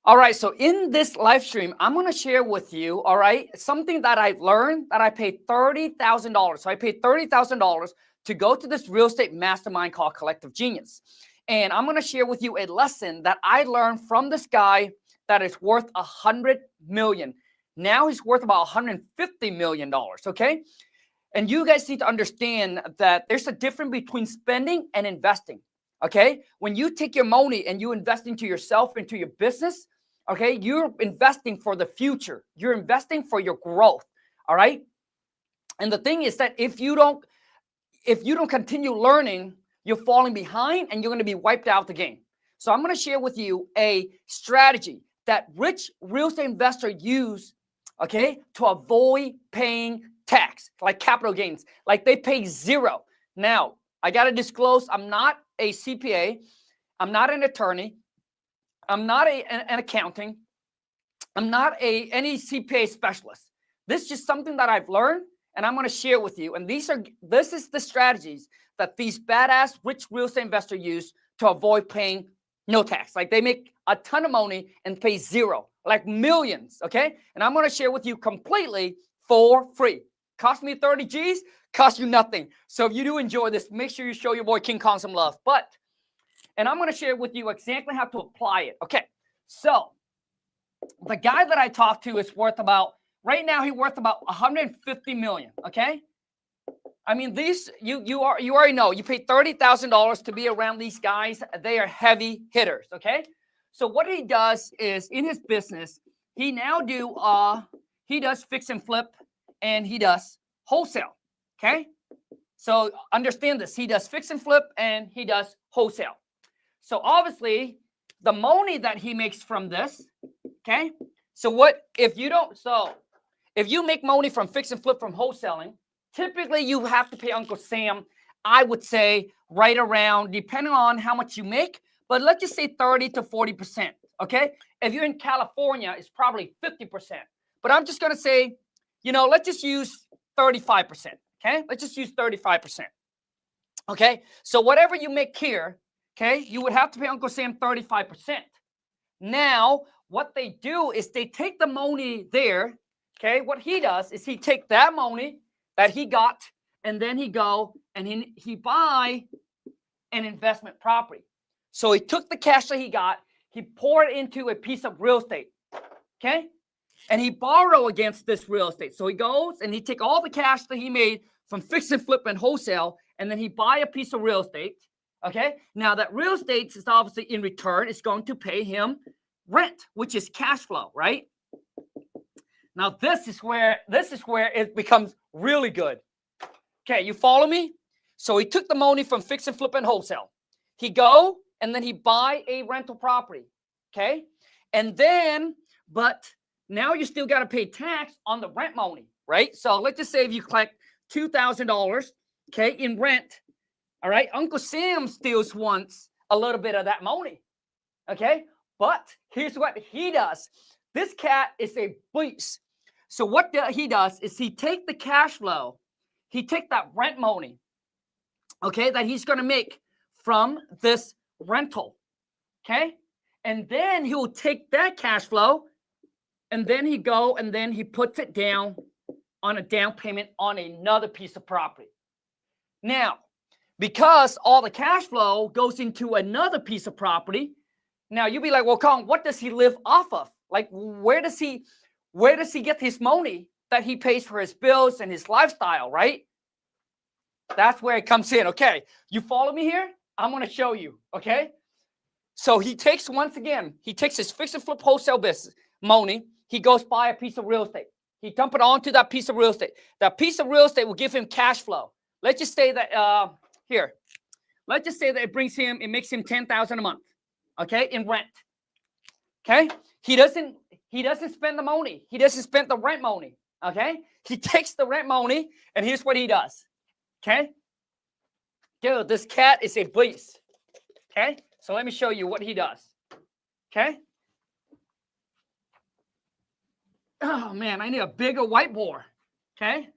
All right, so in this live stream, I'm going to share with you, all right, something that I've learned that I paid $30,000. So I paid $30,000 to go to this real estate mastermind called Collective Genius. And I'm going to share with you a lesson that I learned from this guy that is worth $100 million. Now he's worth about $150 million, okay? And you guys need to understand that there's a difference between spending and investing, okay? When you take your money and you invest into yourself, into your business, okay, you're investing for the future. You're investing for your growth, all right? And the thing is that if you don't continue learning, you're falling behind and you're going to be wiped out the game. So I'm going to share with you a strategy that rich real estate investors use, okay, to avoid paying tax, like capital gains, like they pay zero. Now, I got to disclose, I'm not a CPA. I'm not an attorney. I'm not an accounting. I'm not any CPA specialist. This is just something that I've learned and I'm going to share with you. And this is the strategies that these badass rich real estate investors use to avoid paying no tax. Like they make a ton of money and pay zero, like millions, okay? And I'm going to share with you completely for free. Cost me 30 G's, cost you nothing. So if you do enjoy this, make sure you show your boy King Khang some love. And I'm going to share with you exactly how to apply it. Okay, so the guy that I talked to is worth about, right now he's worth about $150 million, okay? I mean, these, you already know, you pay $30,000 to be around these guys. They are heavy hitters, okay? So what he does is in his business, he does fix and flip and he does wholesale, okay? So understand this, he does fix and flip and he does wholesale. So obviously the money that he makes from this, okay? So if you make money from fix and flip from wholesaling, typically you have to pay Uncle Sam, I would say right around, depending on how much you make, but let's just say 30 to 40%, okay? If you're in California, it's probably 50%. But I'm just going to say, let's just use 35%, okay? Let's just use 35%, okay? So whatever you make here, okay, you would have to pay Uncle Sam 35%. Now, what they do is they take the money there, okay? What he does is he take that money that he got, and then he go and he buy an investment property. So he took the cash that he got, he poured it into a piece of real estate, okay? And he borrow against this real estate. So he goes and he take all the cash that he made from fix and flip and wholesale, and then he buy a piece of real estate, okay? Now that real estate is obviously in return, it's going to pay him rent, which is cash flow, right? Now this is where it becomes really good. Okay, you follow me? So he took the money from fix and flip and wholesale. He go and then he buy a rental property, okay? And then, but now you still got to pay tax on the rent money, right? So let's just say if you collect $2,000, okay, in rent, all right? Uncle Sam still wants a little bit of that money, okay? But here's what he does. This cat is a beast. So what he does is he take the cash flow, he take that rent money, okay, that he's going to make from this rental, okay? And then he will take that cash flow and then he go and then he puts it down on a down payment on another piece of property. Now, because all the cash flow goes into another piece of property, now you'll be like, well, Khang, what does he live off of? Like, where does he get his money that he pays for his bills and his lifestyle, right? That's where it comes in, okay? You follow me here? I'm going to show you, okay? So he takes his fix and flip wholesale business money. He goes buy a piece of real estate. He dump it onto that piece of real estate. That piece of real estate will give him cash flow. Let's just say that, let's just say that it makes him $10,000 a month, okay, in rent, okay? He doesn't spend the money. He doesn't spend the rent money, okay? He takes the rent money, and here's what he does, okay? Dude, this cat is a beast, okay? So let me show you what he does, okay? Oh, man, I need a bigger whiteboard, okay?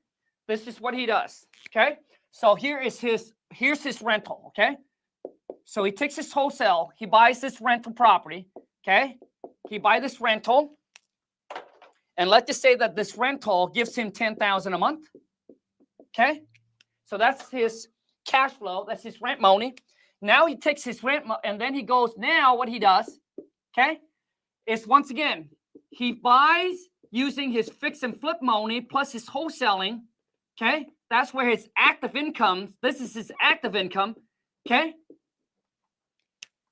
This is what he does, okay? So here's his rental, okay? So he takes his wholesale, he buys this rental property, okay? he buy this rental, and let's just say that this rental gives him $10,000 a month. Okay, so that's his cash flow. That's his rent money. Now he takes his rent, and then he goes. Now what he does, okay, is once again he buys using his fix and flip money plus his wholesaling. Okay, that's where his active income. This is his active income. Okay.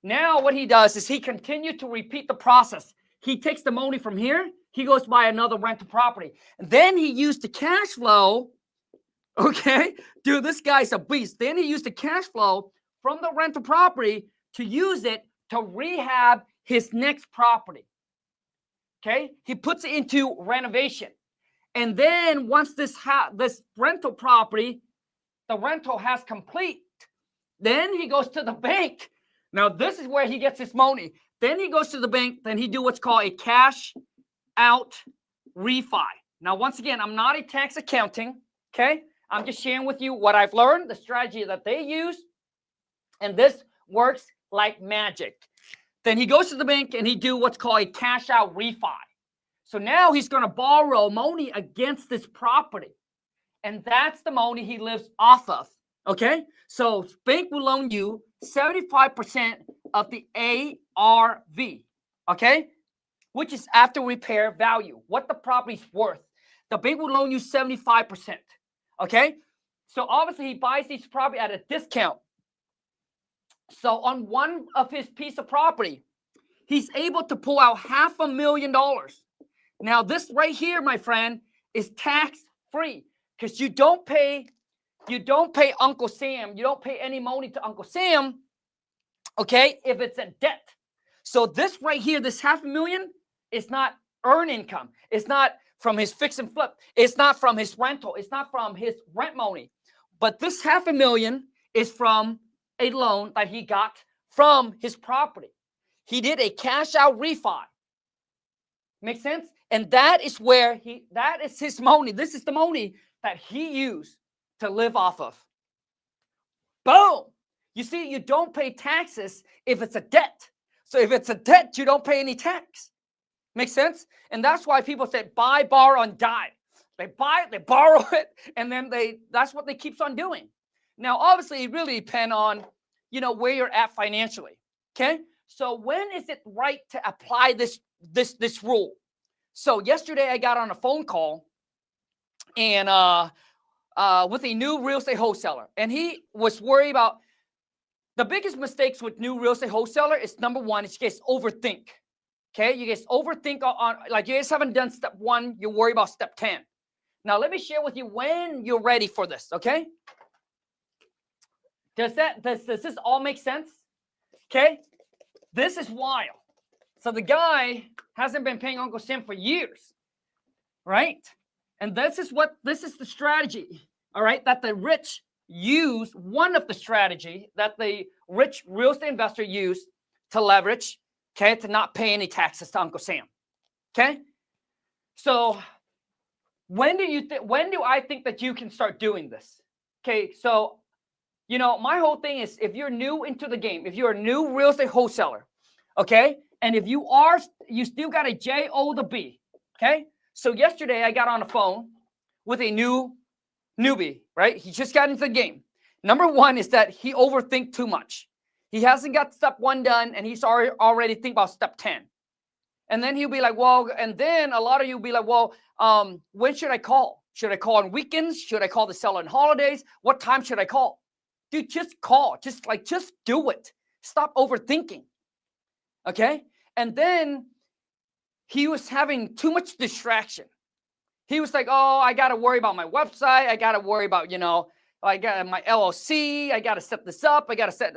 Now what he does is he continued to repeat the process. He takes the money from here. He goes buy another rental property. And then he used the cash flow. Okay, dude, this guy's a beast. Then he used the cash flow from the rental property to use it to rehab his next property. Okay, he puts it into renovation. And then once this rental property, the rental has complete, then he goes to the bank. Now, this is where he gets his money. Then he goes to the bank. Then he do what's called a cash out refi. Now, once again, I'm not a tax accounting, okay? I'm just sharing with you what I've learned, the strategy that they use, and this works like magic. Then he goes to the bank and he do what's called a cash out refi. So now he's going to borrow money against this property, and that's the money he lives off of, okay? So bank will loan you 75% of the ARV, okay? Which is after repair value, what the property's worth. The bank will loan you 75%, okay? So obviously he buys this property at a discount. So on one of his piece of property, he's able to pull out $500,000. Now this right here, my friend, is tax-free because you don't pay Uncle Sam. You don't pay any money to Uncle Sam, okay, if it's a debt. So this right here, this $500,000 is not earned income. It's not from his fix and flip. It's not from his rental. It's not from his rent money. But this $500,000 is from a loan that he got from his property. He did a cash out refi. Make sense? And that is where that is his money. This is the money that he used to live off of. Boom. You see, you don't pay taxes if it's a debt. So if it's a debt, you don't pay any tax. Make sense? And that's why people say buy, borrow, and die. They buy it, they borrow it, and then that's what they keeps on doing. Now, obviously, it really depends on, where you're at financially. Okay? So when is it right to apply this rule? So yesterday I got on a phone call and with a new real estate wholesaler, and he was worried about the biggest mistakes with new real estate wholesaler is number one, is you guys overthink. Okay, you guys overthink on like you guys haven't done step 1, you worry about step 10. Now let me share with you when you're ready for this. Okay, does this all make sense? Okay, this is wild. So the guy hasn't been paying Uncle Sam for years, right? And this is the strategy, all right, that the rich use, one of the strategy that the rich real estate investor use to leverage, okay, to not pay any taxes to Uncle Sam, okay? So when do I think that you can start doing this? Okay, so, my whole thing is if you're new into the game, if you're a new real estate wholesaler, okay, and if you still got a J-O to B, okay? So yesterday I got on the phone with a newbie, right? He just got into the game. Number one is that he overthink too much. He hasn't got step 1 done, and he's already think about step 10. And then he'll be like, well, and then a lot of you will be like, well, when should I call? Should I call on weekends? Should I call the seller on holidays? What time should I call? Dude, just call. Just do it. Stop overthinking. Okay? And then he was having too much distraction. He was like, oh, I got to worry about my website. I got to worry about, I got my LLC. I got to set this up. I got to set,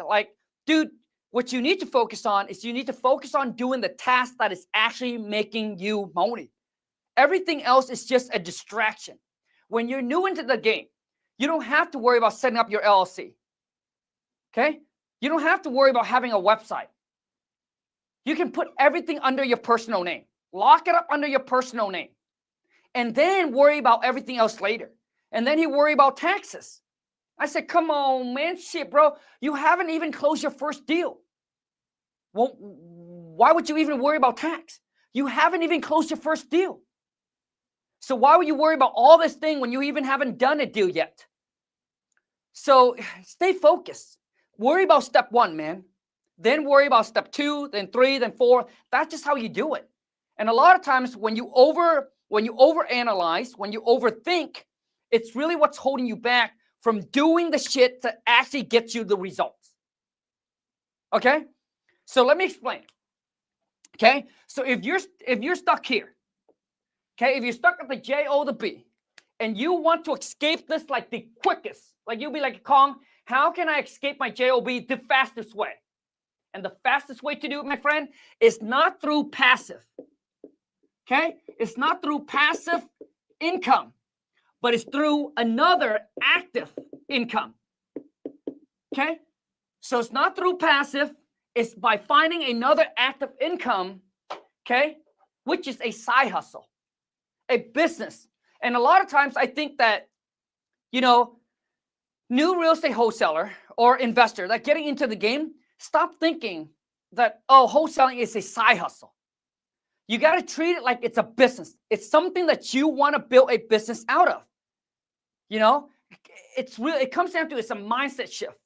dude, what you need to focus on is you need to focus on doing the task that is actually making you money. Everything else is just a distraction. When you're new into the game, you don't have to worry about setting up your LLC. Okay? You don't have to worry about having a website. You can put everything under your personal name. Lock it up under your personal name. And then worry about everything else later. And then he worry about taxes. I said, come on, man. Shit, bro. You haven't even closed your first deal. Well, why would you even worry about tax? You haven't even closed your first deal. So why would you worry about all this thing when you even haven't done a deal yet? So stay focused. Worry about step 1, man. Then worry about step 2, then 3, then 4. That's just how you do it. And a lot of times when you overanalyze, when you overthink, it's really what's holding you back from doing the shit that actually gets you the results. Okay? So let me explain. Okay? So if you're stuck here, okay, if you're stuck at the J O to B, and you want to escape this like the quickest, like you'll be like, Khang, how can I escape my JOB the fastest way? And the fastest way to do it, my friend, is not through passive. Okay? It's not through passive income, but it's through another active income. Okay? So it's not through passive, it's by finding another active income, okay, which is a side hustle, a business. And a lot of times I think that, new real estate wholesaler or investor that getting into the game, stop thinking that, wholesaling is a side hustle. You got to treat it like it's a business. It's something that you want to build a business out of. It comes down to, it's a mindset shift.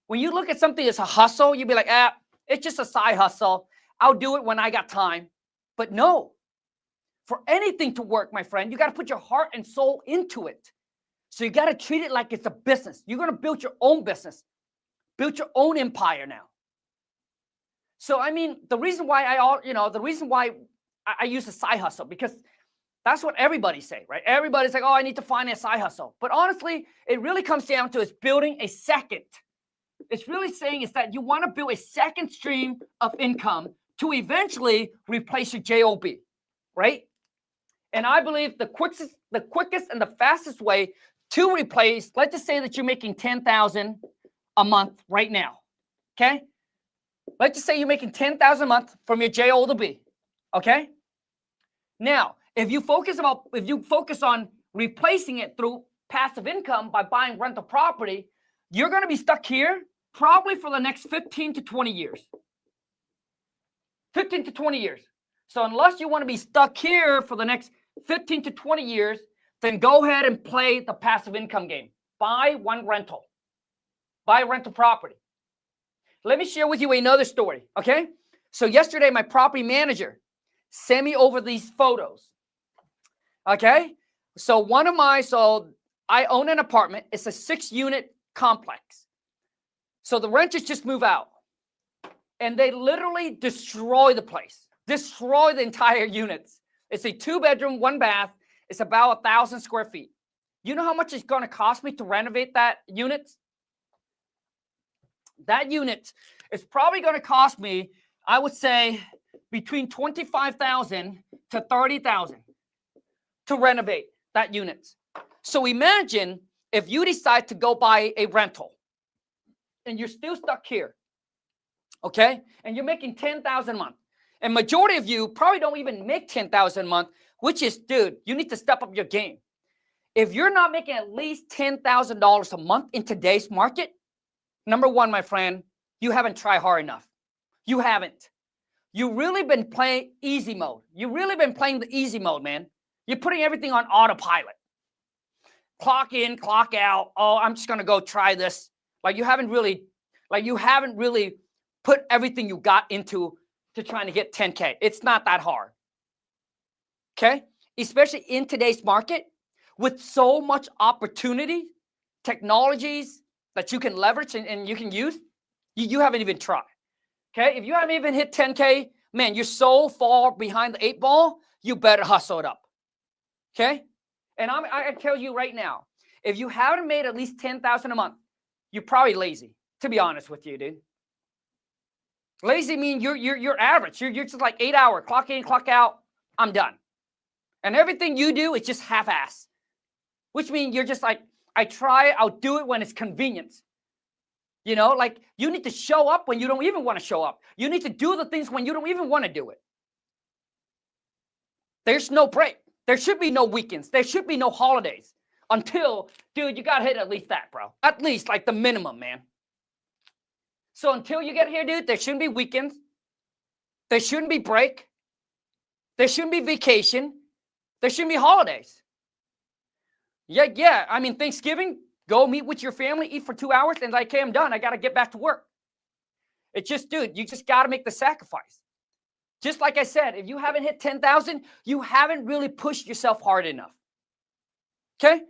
When you look at something as a hustle, you'd be like, it's just a side hustle. I'll do it when I got time. But no, for anything to work, my friend, you got to put your heart and soul into it. So you got to treat it like it's a business. You're going to build your own business, build your own empire now. So, I mean, the reason why I use a side hustle, because that's what everybody say, right? Everybody's like, I need to find a side hustle. But honestly, it really comes down to is building a second. It's really saying is that you want to build a second stream of income to eventually replace your JOB, right? And I believe the quickest and the fastest way to replace, let's just say that you're making $10,000 a month right now, okay? Let's just say you're making $10,000 a month from your JO to B, okay? Now, if you focus on replacing it through passive income by buying rental property, you're going to be stuck here probably for the next 15 to 20 years. 15 to 20 years. So unless you want to be stuck here for the next 15 to 20 years, then go ahead and play the passive income game. Buy one rental. Buy a rental property. Let me share with you another story, okay? So yesterday, my property manager sent me over these photos, okay? So I own an apartment. It's a 6-unit complex. So the renters just move out. And they literally destroy the place. Destroy the entire units. It's a 2-bedroom, 1-bath. It's about 1,000 square feet. You know how much it's going to cost me to renovate that unit? That unit is probably going to cost me, I would say, between $25,000 to $30,000 to renovate that unit. So imagine if you decide to go buy a rental and you're still stuck here, okay? And you're making $10,000 a month. And majority of you probably don't even make $10,000 a month, which is, dude, you need to step up your game. If you're not making at least $10,000 a month in today's market, number one, my friend, you haven't tried hard enough. You haven't. You've really been playing easy mode. You've really been playing the easy mode, man. You're putting everything on autopilot. Clock in, clock out. Oh, I'm just going to go try this. You haven't really put everything you got into to trying to get 10K. It's not that hard. Okay? Especially in today's market with so much opportunity, technologies that you can leverage and you can use, you haven't even tried. Okay? If you haven't even hit 10K, man, you're so far behind the 8 ball, you better hustle it up. Okay? And I tell you right now, if you haven't made at least $10,000 a month, you're probably lazy, to be honest with you, dude. Lazy means you're average. You're just like 8 hour, clock in, clock out, I'm done. And everything you do is just half-ass, which means you're just like, I'll do it when it's convenient. You need to show up when you don't even want to show up. You need to do the things when you don't even want to do it. There's no break. There should be no weekends. There should be no holidays until, dude, you got to hit at least that, bro. At least like the minimum, man. So until you get here, dude, there shouldn't be weekends. There shouldn't be break. There shouldn't be vacation. There shouldn't be holidays. Yeah. I mean, Thanksgiving, go meet with your family, eat for 2 hours, and like, okay, I'm done. I got to get back to work. It's just, dude, you just got to make the sacrifice. Just like I said, if you haven't hit 10,000, you haven't really pushed yourself hard enough. Okay?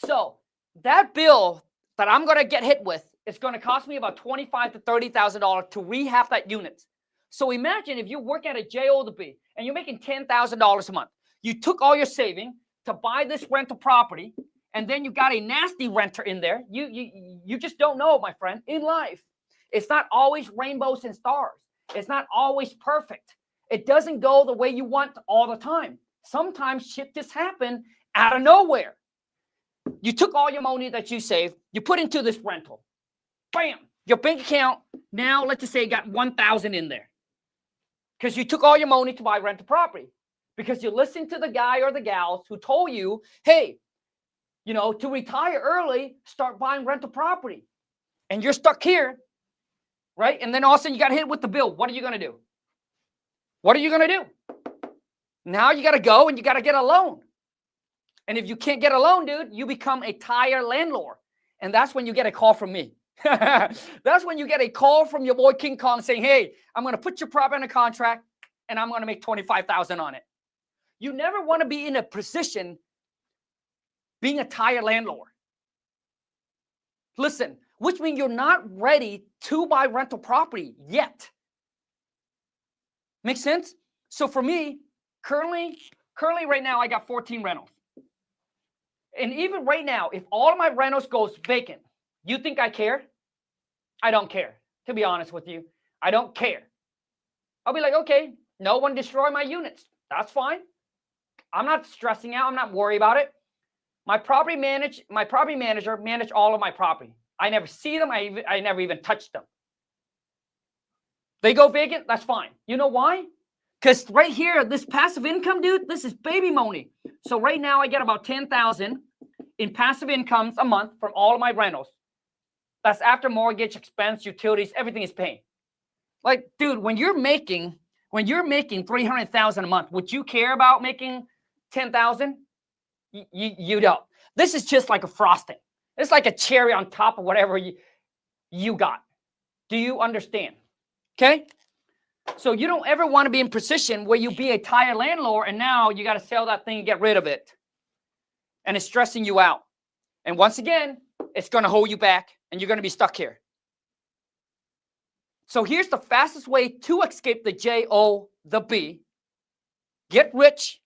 So that bill that I'm going to get hit with is going to cost me about $25,000 to $30,000 to rehab that unit. So imagine if you work at a JO to B and you're making $10,000 a month. You took all your saving to buy this rental property, and then you got a nasty renter in there. You just don't know, my friend. In life, it's not always rainbows and stars. It's not always perfect. It doesn't go the way you want all the time. Sometimes shit just happen out of nowhere. You took all your money that you saved, you put into this rental. Bam! Your bank account, now let's just say, got $1,000 in there. Because you took all your money to buy rental property. Because you listened to the guy or the gals who told you, hey, to retire early, start buying rental property. And you're stuck here, right? And then all of a sudden you got hit with the bill. What are you going to do? What are you going to do? Now you got to go and you got to get a loan. And if you can't get a loan, dude, you become a tire landlord. And that's when you get a call from me. That's when you get a call from your boy King Kong saying, hey, I'm going to put your property in a contract and I'm going to make $25,000 on it. You never want to be in a position being a tire landlord. Listen, which means you're not ready to buy rental property yet. Make sense? So for me, currently right now, I got 14 rentals. And even right now, if all of my rentals goes vacant, you think I care? I don't care, to be honest with you. I don't care. I'll be like, okay, no one destroy my units. That's fine. I'm not stressing out. I'm not worried about it. My property manager manage all of my property. I never see them. I never even touch them. They go vacant. That's fine. You know why? Because right here, this passive income, dude, this is baby money. So right now I get about $10,000 in passive incomes a month from all of my rentals. That's after mortgage, expense, utilities, everything is paying. Like, dude, when you're making $300,000 a month, would you care about making $10,000? You don't. This is just like a frosting. It's like a cherry on top of whatever you got. Do you understand? Okay? So you don't ever want to be in position where you be a tire landlord and now you got to sell that thing and get rid of it. And it's stressing you out. And once again, it's going to hold you back and you're going to be stuck here. So here's the fastest way to escape the J-O, the B. Get rich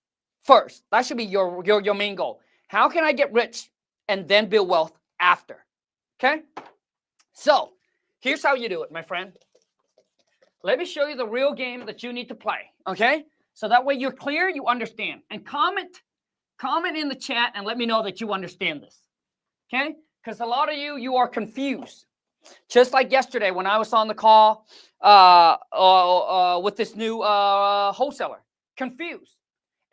first. That should be your main goal. How can I get rich and then build wealth after? Okay? So here's how you do it, my friend. Let me show you the real game that you need to play, okay? So that way you're clear, you understand. And comment in the chat and let me know that you understand this, okay? Because a lot of you are confused. Just like yesterday when I was on the call with this new wholesaler. Confused.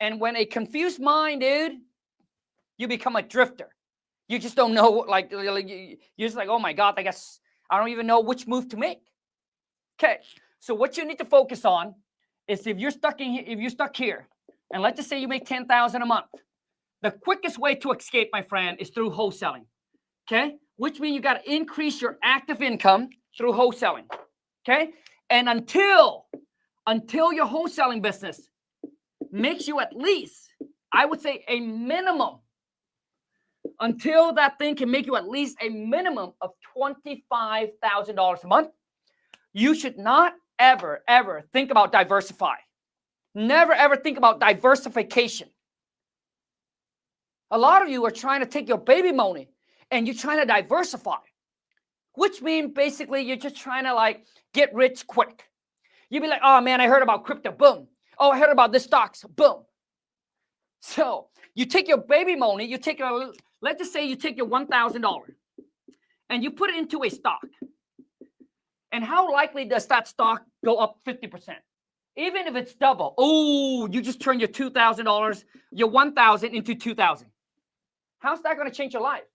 And when a confused mind, dude, you become a drifter. You just don't know, like you're just like, oh my God, I guess I don't even know which move to make. Okay. So what you need to focus on is if you're stuck here, and let's just say you make $10,000 a month, the quickest way to escape, my friend, is through wholesaling. Okay, which means you got to increase your active income through wholesaling. Okay, and until your wholesaling business makes you at least, I would say, a minimum. Until that thing can make you at least a minimum of $25,000 a month, you should not ever think about diversify. Never ever think about diversification. A lot of you are trying to take your baby money and you're trying to diversify, which means basically you're just trying to like get rich quick. You'd be like, oh man, I heard about crypto, boom. Oh, I heard about this stocks, boom. So you take your baby money, let's just say you take your $1,000 and you put it into a stock. And how likely does that stock go up 50%? Even if it's double. Oh, you just turn your $2,000, your $1,000 into $2,000. How's that going to change your life?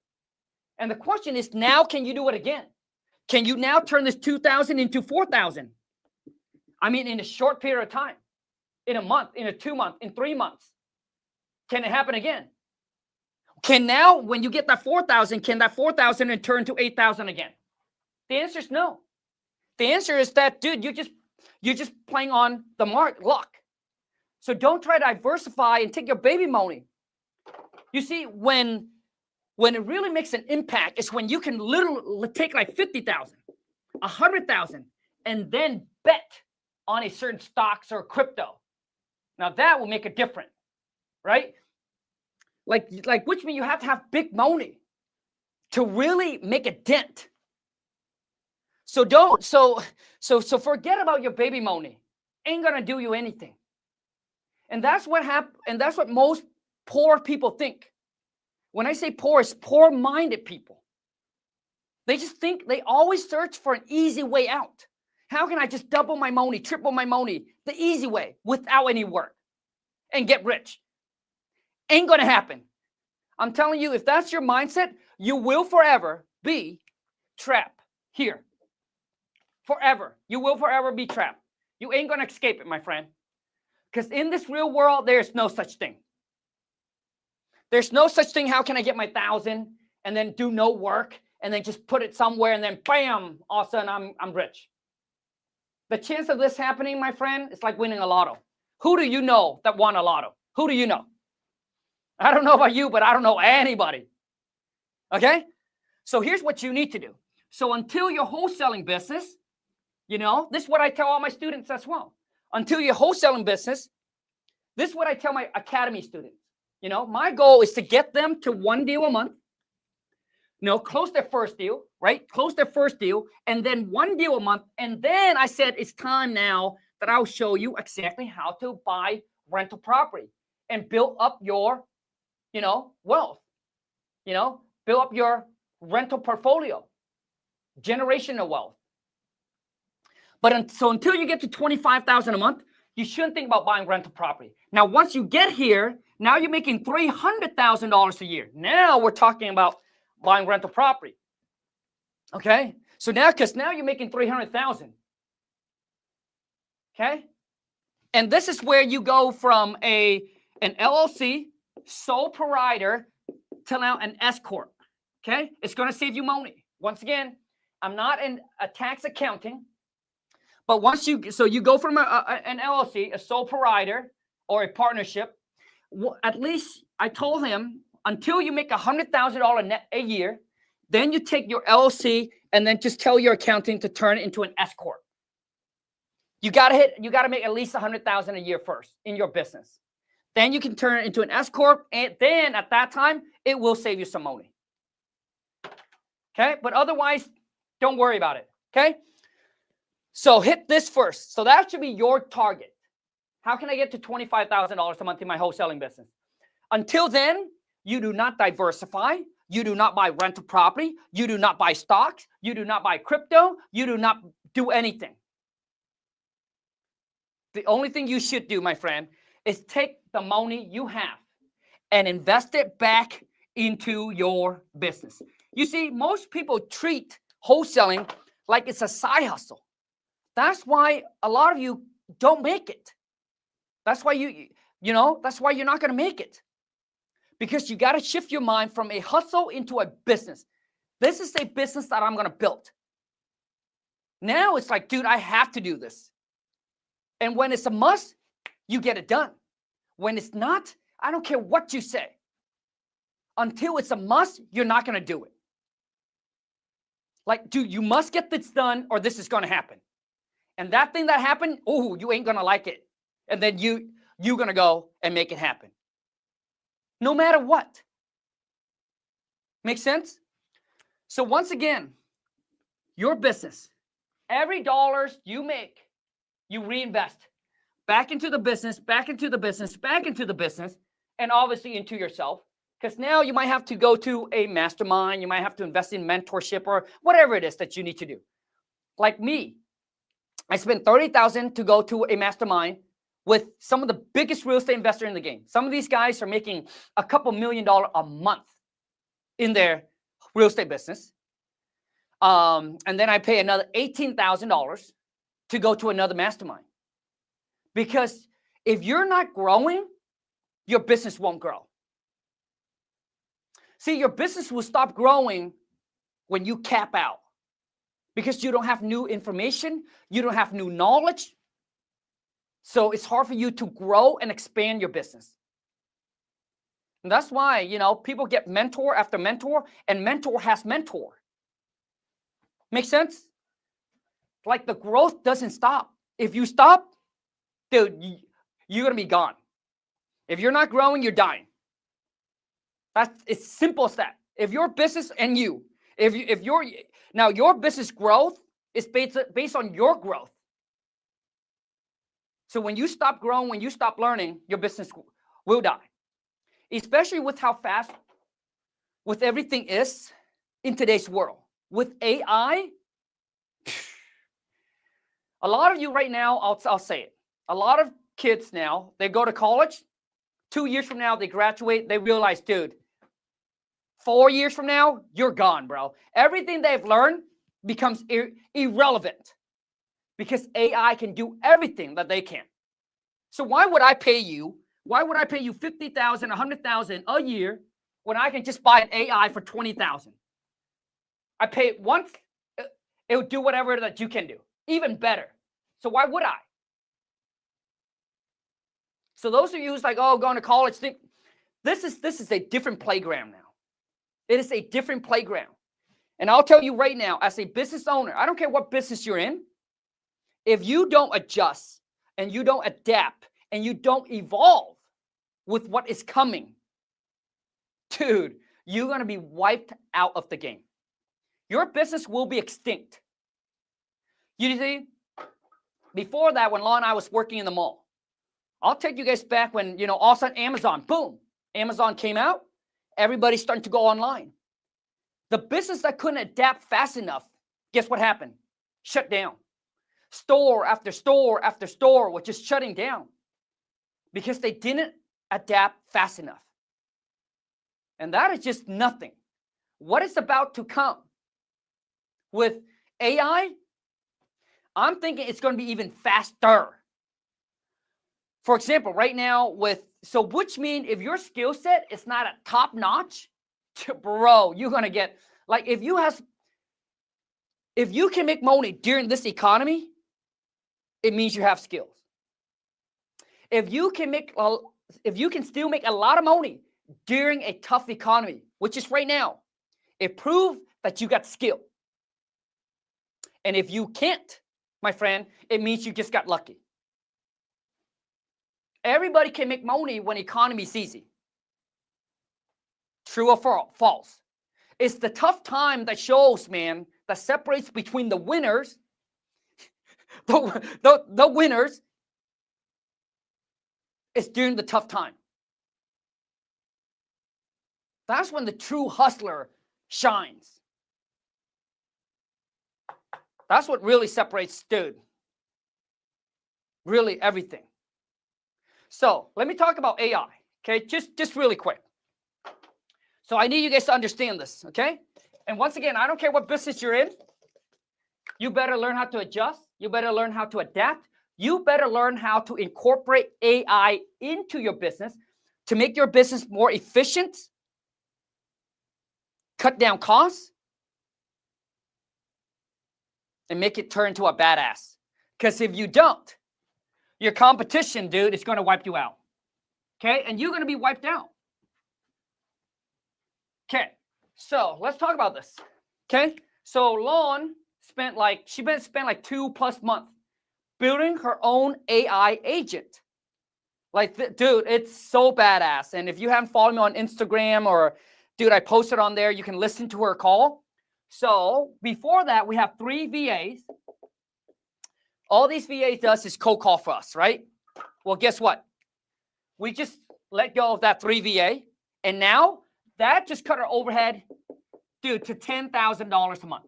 And the question is, now can you do it again? Can you now turn this $2,000 into $4,000? I mean, in a short period of time. in a month, in a 2 month, in 3 months? Can it happen again? Can now, when you get that 4,000, can that 4,000 turn to 8,000 again? The answer is no. The answer is that, dude, you're just playing on the luck. So don't try to diversify and take your baby money. You see, when it really makes an impact is when you can literally take like 50,000, 100,000, and then bet on a certain stocks or crypto. Now that will make a difference, right? Like which means you have to have big money to really make a dent. So forget about your baby money. Ain't gonna do you anything. And that's what and that's what most poor people think. When I say poor, it's poor-minded people. They just think, they always search for an easy way out. How can I just double my money, triple my money, the easy way without any work and get rich? Ain't gonna happen. I'm telling you, if that's your mindset, you will forever be trapped here. Forever. You will forever be trapped. You ain't gonna escape it, my friend. Because in this real world, there's no such thing. There's no such thing. How can I get my 1,000 and then do no work and then just put it somewhere and then bam, all of a sudden I'm rich. The chance of this happening, my friend, is like winning a lotto. Who do you know that won a lotto? Who do you know? I don't know about you, but I don't know anybody. Okay? So here's what you need to do. So until your wholesaling business, this is what I tell all my students as well. Until your wholesaling business, this is what I tell my academy students. My goal is to get them to 1 deal a month. Close their first deal, right? Close their first deal, and then 1 deal a month. And then I said, it's time now that I'll show you exactly how to buy rental property and build up your, wealth. Build up your rental portfolio, generational wealth. But so until you get to 25,000 a month, you shouldn't think about buying rental property. Now, once you get here, now you're making $300,000 a year. Now we're talking about buying rental property. Okay? So because now you're making $300,000. Okay? And this is where you go from an LLC, sole proprietor, to now an S corp. Okay? It's going to save you money. Once again, I'm not in a tax accounting. But you go from an LLC, a sole proprietor, or a partnership. At least I told him until you make $100,000 net a year, then you take your LLC and then just tell your accounting to turn it into an S corp. You gotta make at least $100,000 a year first in your business. Then you can turn it into an S corp, and then at that time it will save you some money. Okay, but otherwise, don't worry about it. Okay. So hit this first. So that should be your target. How can I get to $25,000 a month in my wholesaling business? Until then, you do not diversify. You do not buy rental property. You do not buy stocks. You do not buy crypto. You do not do anything. The only thing you should do, my friend, is take the money you have and invest it back into your business. You see, most people treat wholesaling like it's a side hustle. That's why a lot of you don't make it. That's why that's why you're not going to make it. Because you got to shift your mind from a hustle into a business. This is a business that I'm going to build. Now it's like, dude, I have to do this. And when it's a must, you get it done. When it's not, I don't care what you say. Until it's a must, you're not going to do it. Like, dude, you must get this done or this is going to happen. And that thing that happened, oh, you ain't going to like it. And then you're going to go and make it happen. No matter what. Make sense? So once again, your business, every dollar you make, you reinvest back into the business, back into the business, back into the business, and obviously into yourself. Because now you might have to go to a mastermind. You might have to invest in mentorship or whatever it is that you need to do. Like me, I spent $30,000 to go to a mastermind with some of the biggest real estate investors in the game. Some of these guys are making a couple $1 million a month in their real estate business. And then I pay another $18,000 to go to another mastermind. Because If you're not growing, your business won't grow. See, your business will stop growing when you cap out because you don't have new information, you don't have new knowledge. So it's hard for you to grow and expand your business. And that's why, people get mentor after mentor, and mentor has mentor. Make sense? Like the growth doesn't stop. If you stop, dude, you're going to be gone. If you're not growing, you're dying. It's simple as that. If your business and your business growth is based on your growth. So when you stop growing, when you stop learning, your business will die. Especially with how fast with everything is in today's world. With AI, a lot of you right now, I'll say it. A lot of kids now, they go to college. 2 years from now, they graduate. They realize, dude, 4 years from now, you're gone, bro. Everything they've learned becomes irrelevant because AI can do everything that they can. So why would I pay you? Why would I pay you $50,000, $100,000 a year when I can just buy an AI for $20,000? I pay it once, it will do whatever that you can do, even better. So why would I? So those of you who's like, oh, going to college, think this is a different playground now. It is a different playground. And I'll tell you right now, as a business owner, I don't care what business you're in, if you don't adjust and you don't adapt and you don't evolve with what is coming, dude, you're going to be wiped out of the game. Your business will be extinct. You see, before that, when Law and I was working in the mall, I'll take you guys back when, all of a sudden Amazon, boom, Amazon came out. Everybody's starting to go online. The business that couldn't adapt fast enough, guess what happened? Shut down. Store after store after store was just shutting down because they didn't adapt fast enough. And that is just nothing. What is about to come with AI? I'm thinking it's going to be even faster. For example, right now which means if your skill set is not at top notch, bro, you're going to get, like, if you can make money during this economy, it means you have skills. If you can still make a lot of money during a tough economy, which is right now, it proves that you got skill. And if you can't, my friend, it means you just got lucky. Everybody can make money when economy is easy. True or false? It's the tough time that shows, man, that separates between the winners, the winners, is during the tough time. That's when the true hustler shines. That's what really separates, dude. Really everything. So let me talk about AI, okay? Just really quick. So I need you guys to understand this, okay? And once again, I don't care what business you're in. You better learn how to adjust. You better learn how to adapt. You better learn how to incorporate AI into your business to make your business more efficient, cut down costs, and make it turn into a badass. Because if you don't, your competition, dude, is going to wipe you out. Okay? And you're going to be wiped out. Okay. So let's talk about this. Okay? So Lon spent like 2+ months building her own AI agent. Like, dude, it's so badass. And if you haven't followed me on Instagram or, dude, I posted on there, you can listen to her call. So before that, we have 3 VAs. All these VAs does is cold call for us, right? Well, guess what? We just let go of that 3 VA. And now that just cut our overhead, dude, to $10,000 a month.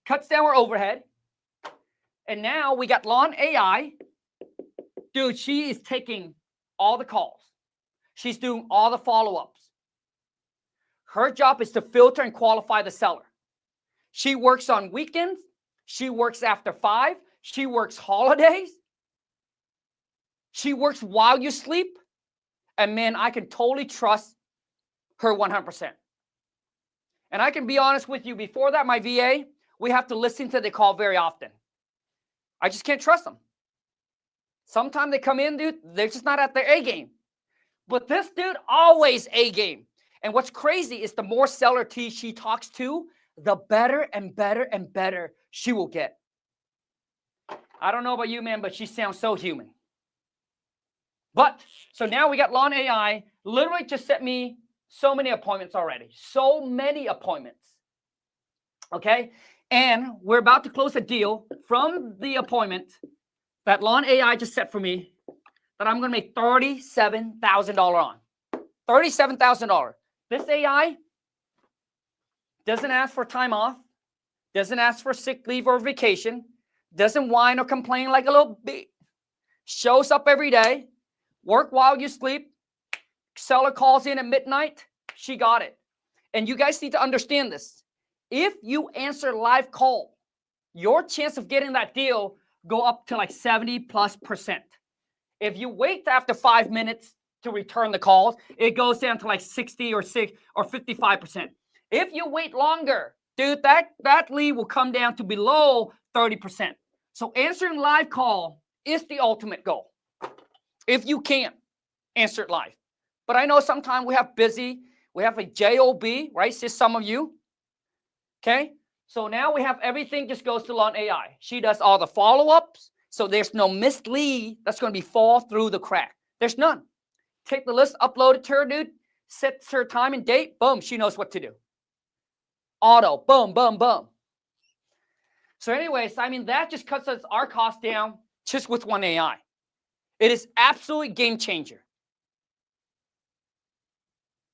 Cuts down our overhead. And now we got Lawn AI. Dude, she is taking all the calls. She's doing all the follow-ups. Her job is to filter and qualify the seller. She works on weekends. She works after 5. She works holidays. She works while you sleep. And man, I can totally trust her 100%. And I can be honest with you, before that, my VA, we have to listen to the call very often. I just can't trust them. Sometimes they come in, dude, they're just not at their A game. But this dude, always A game. And what's crazy is the more seller she talks to, the better and better and better she will get. I don't know about you, man, but she sounds so human. But, so now we got Lawn AI, literally just sent me so many appointments already. So many appointments. Okay? And we're about to close a deal from the appointment that Lawn AI just set for me that I'm going to make $37,000 on. $37,000. This AI doesn't ask for time off, doesn't ask for sick leave or vacation, doesn't whine or complain like a little bee. Shows up every day, work while you sleep, seller calls in at midnight, she got it. And you guys need to understand this. If you answer live call, your chance of getting that deal go up to like 70+%. If you wait after 5 minutes to return the calls, it goes down to like 60 or 55%. If you wait longer, dude, that lead will come down to below 30%. So answering live call is the ultimate goal. If you can, answer it live. But I know sometimes we have a job, right? Says some of you. Okay? So now we have everything just goes to Lawn AI. She does all the follow-ups. So there's no missed lead that's going to be fall through the crack. There's none. Take the list, upload it to her, dude. Sets her time and date. Boom. She knows what to do. Auto. Boom, boom, boom. So anyways, I mean, that just cuts our cost down just with one AI. It is absolutely game changer.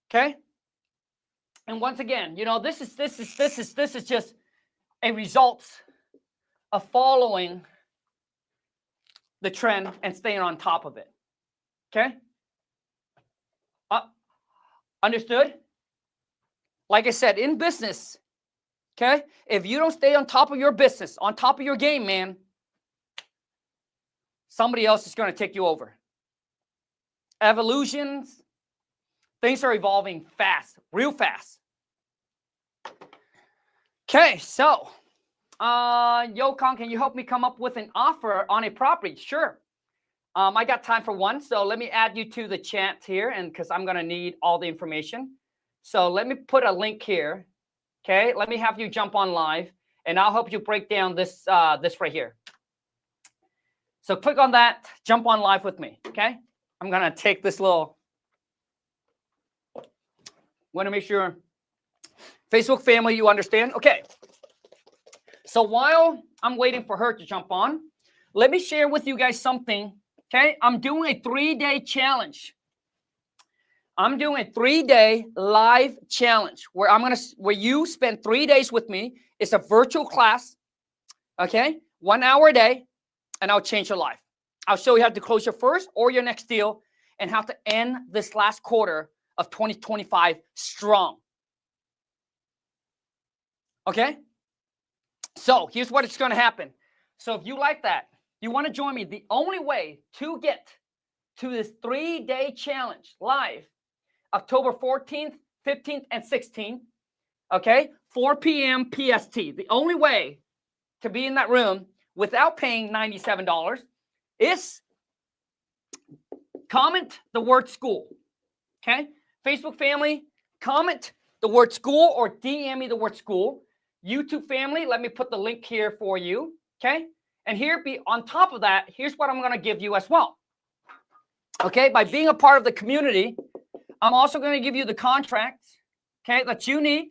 Okay? And once again, you know, this is just a result of following the trend and staying on top of it. Okay? Understood? Like I said, in business, okay, if you don't stay on top of your business, on top of your game, man, somebody else is going to take you over. Evolutions, things are evolving fast, real fast. Okay, so, yo, Khang, can you help me come up with an offer on a property? Sure. I got time for one, so let me add you to the chat here, and because I'm going to need all the information. So let me put a link here. Okay, let me have you jump on live, and I'll help you break down this right here. So click on that, jump on live with me. Okay, I'm going to take this little. Want to make sure, Facebook family, you understand? Okay. So while I'm waiting for her to jump on, let me share with you guys something. Okay, I'm doing a 3-day challenge. I'm doing a 3-day live challenge where you spend 3 days with me. It's a virtual class. Okay, 1 hour a day, and I'll change your life. I'll show you how to close your first or your next deal and how to end this last quarter of 2025 strong. Okay? So here's what it's going to happen. So if you like that, you want to join me, the only way to get to this 3-day challenge live, October 14th, 15th, and 16th, okay, 4 p.m. PST. The only way to be in that room without paying $97 is comment the word school, okay? Facebook family, comment the word school or DM me the word school. YouTube family, let me put the link here for you, okay? And here, on top of that, here's what I'm going to give you as well. Okay, by being a part of the community, I'm also going to give you the contracts, okay, that you need,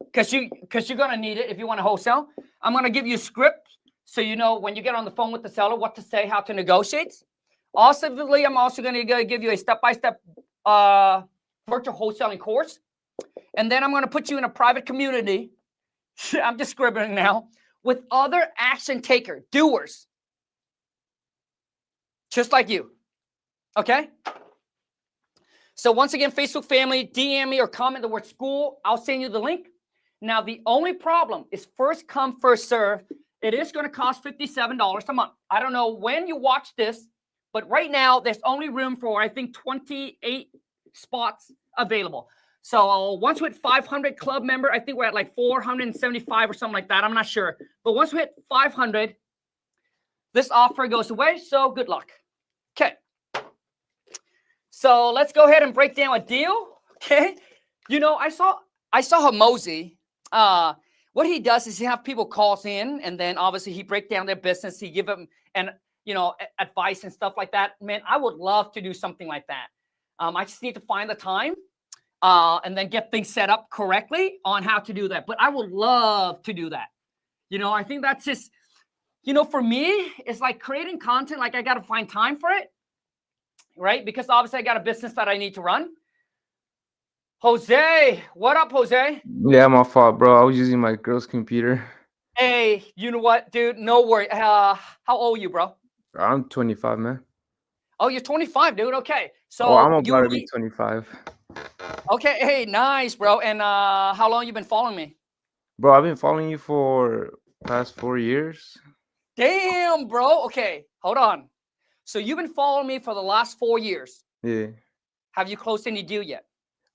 because you're going to need it if you want to wholesale. I'm going to give you a script so you know when you get on the phone with the seller what to say, how to negotiate. Also, I'm also going to give you a step-by-step virtual wholesaling course. And then I'm going to put you in a private community. I'm just scribbling now. With other action taker, doers, just like you. Okay? So once again, Facebook family, DM me or comment the word school. I'll send you the link. Now, the only problem is first come, first serve. It is going to cost $57 a month. I don't know when you watch this, But right now, there's only room for, I think, 28 spots available. So once we hit 500 club member, I think we're at like 475 or something like that. I'm not sure. But once we hit 500, this offer goes away. So good luck. Okay. So let's go ahead and break down a deal. Okay. You know, I saw how Mobi, what he does is he have people calls in, and then obviously he break down their business. He give them advice and stuff like that. Man, I would love to do something like that. I just need to find the time and then get things set up correctly on how to do that. But I would love to do that. You know, I think that's just, you know, for me, it's like creating content. Like I got to find time for it, right? Because obviously I got a business that I need to run. Jose, what up, Jose? Yeah, my fault, bro. I was using my girl's computer. Hey, you know what, dude? No worry. How old are you, bro? I'm 25, man. Oh, you're 25, dude. Okay. Oh, I'm So about to be 25. Okay. Hey, nice, bro. And how long you been following me? Bro, I've been following you for past 4 years. Damn, bro. Okay, hold on. So you've been following me for the last 4 years. Yeah. Have you closed any deal yet?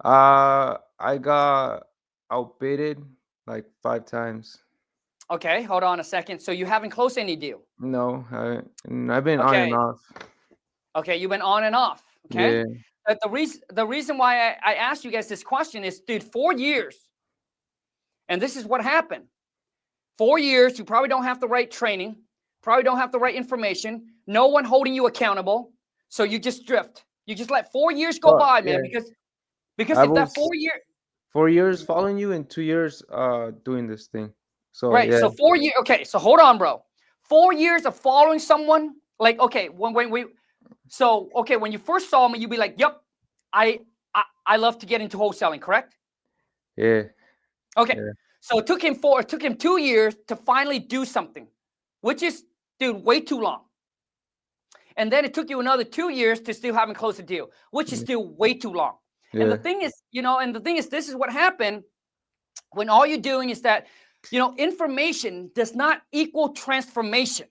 I got outbided like 5 times. Okay, hold on a second. So you haven't closed any deal? No, I've been on and Okay. off. Okay, you've been on and off. Okay. Yeah. But the reason why I asked you guys this question is, dude, 4 years. And this is what happened. 4 years, you probably don't have the right training, probably don't have the right information, no one holding you accountable. So you just drift. You just let 4 years go by, man, Yeah. because I if that was 4 4 years following you and 2 years doing this thing. So right. yeah. So 4 years. Okay. So hold on, bro. 4 years of following someone, like, okay, when you first saw me, you'd be like, yep, I love to get into wholesaling, correct? Yeah. Okay. Yeah. So it took him 2 years to finally do something, which is, dude, way too long. And then it took you another 2 years to still haven't closed a deal, which is still way too long. And the Yeah. thing is, this is what happened when all you're doing is that, information does not equal transformation.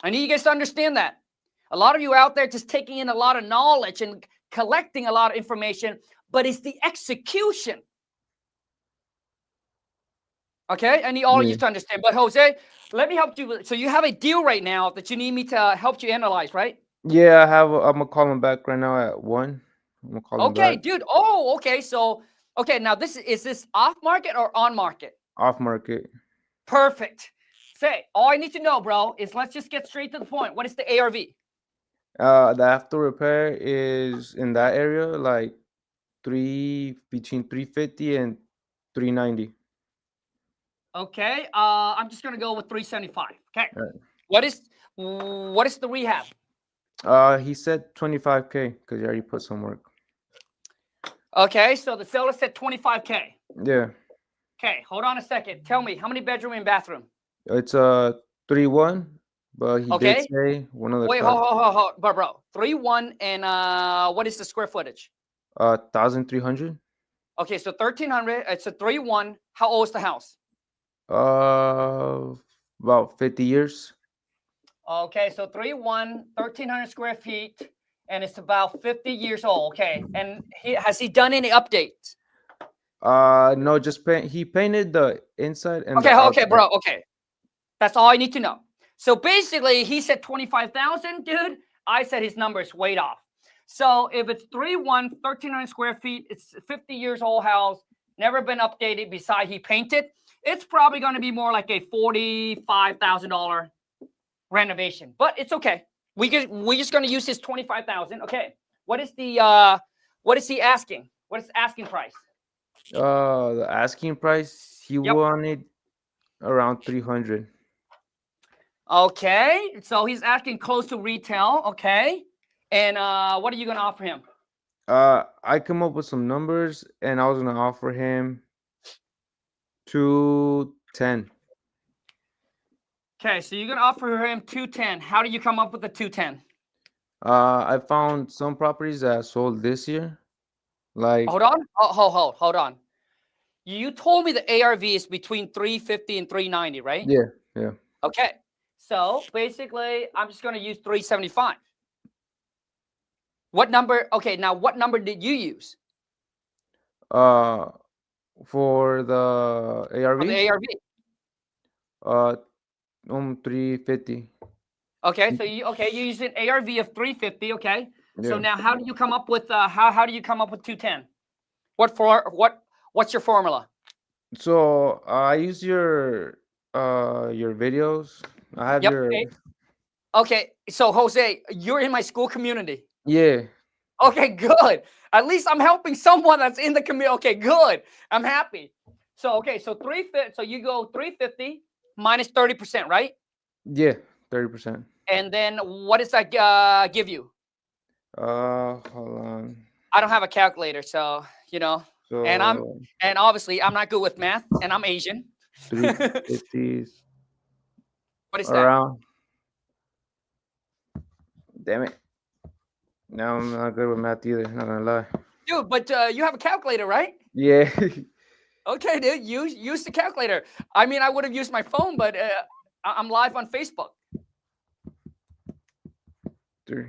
I need you guys to understand that. A lot of you out there just taking in a lot of knowledge and collecting a lot of information, but it's the execution. Okay, I need all of you to understand. But Jose, let me help you. So you have a deal right now that you need me to help you analyze, right? Yeah, I'm gonna call him back right now at 1. I'm gonna call him Okay, back. dude. Oh, okay. So, okay, now is this off market or on market? Off market. Perfect. Say, all I need to know, bro, is let's just get straight to the point. What is the ARV? The after repair is in that area, like between 350 and 390. Okay, I'm just gonna go with 375. Okay, Right. what is the rehab? He said 25K because he already put some work. Okay, so the seller said 25K. Yeah, Okay, hold on a second. Tell me, how many bedroom and bathroom? it's a 3-1, but he did Okay, say one of the wait, hold, bro. 3-1, and what is the square footage? 1,300. Okay, so 1,300. It's a 3-1. How old is the house? Uh, about 50 years. Okay, so 3-1, 1,300 square feet, and it's about 50 years old. Okay, and has he done any updates? No, just he painted the inside and the Okay, outside. bro. Okay, that's all I need to know. So basically, he said 25,000, dude. I said his number is way off. So if it's 3-1, 1,300 square feet, it's 50 years old house, never been updated. Besides, he painted. It's probably going to be more like a $45,000 renovation, but it's okay. We're just going to use his 25,000. Okay. What is he asking? What is the asking price? The asking price he Yep. wanted around 300. Okay. So he's asking close to retail. Okay. And what are you going to offer him? I come up with some numbers and I was gonna offer him 210. Okay. So you're going to offer him 210. How do you come up with the 210? I found some properties that sold this year. Like Hold on. Hold on. You told me the ARV is between 350 and 390, right? yeah. Okay. So basically, I'm just going to use 375. What number? Okay, now what number did you use Uh, for the for the ARV, ARV? uh, 350. Okay, so you use an ARV of 350. Okay, so Yeah. now how do you come up with how do you come up with 210? What's your formula? So I use your videos. I have Yep. your Okay, so Jose, you're in my school community. yeah Okay, good. At least I'm helping someone that's in the community. Okay, good. I'm happy. So okay, so 350. So you go 350 minus 30%, right? yeah 30%. And then what does that give you? Hold on. I don't have a calculator, so you know. And So obviously I'm not good with math, and I'm Asian. What 350 is that, around. Damn it. Now I'm not good with math either. Not gonna lie. dude? But you have a calculator, right? Yeah. Okay, dude. Use the calculator. I mean, I would have used my phone, but I'm live on Facebook. Three-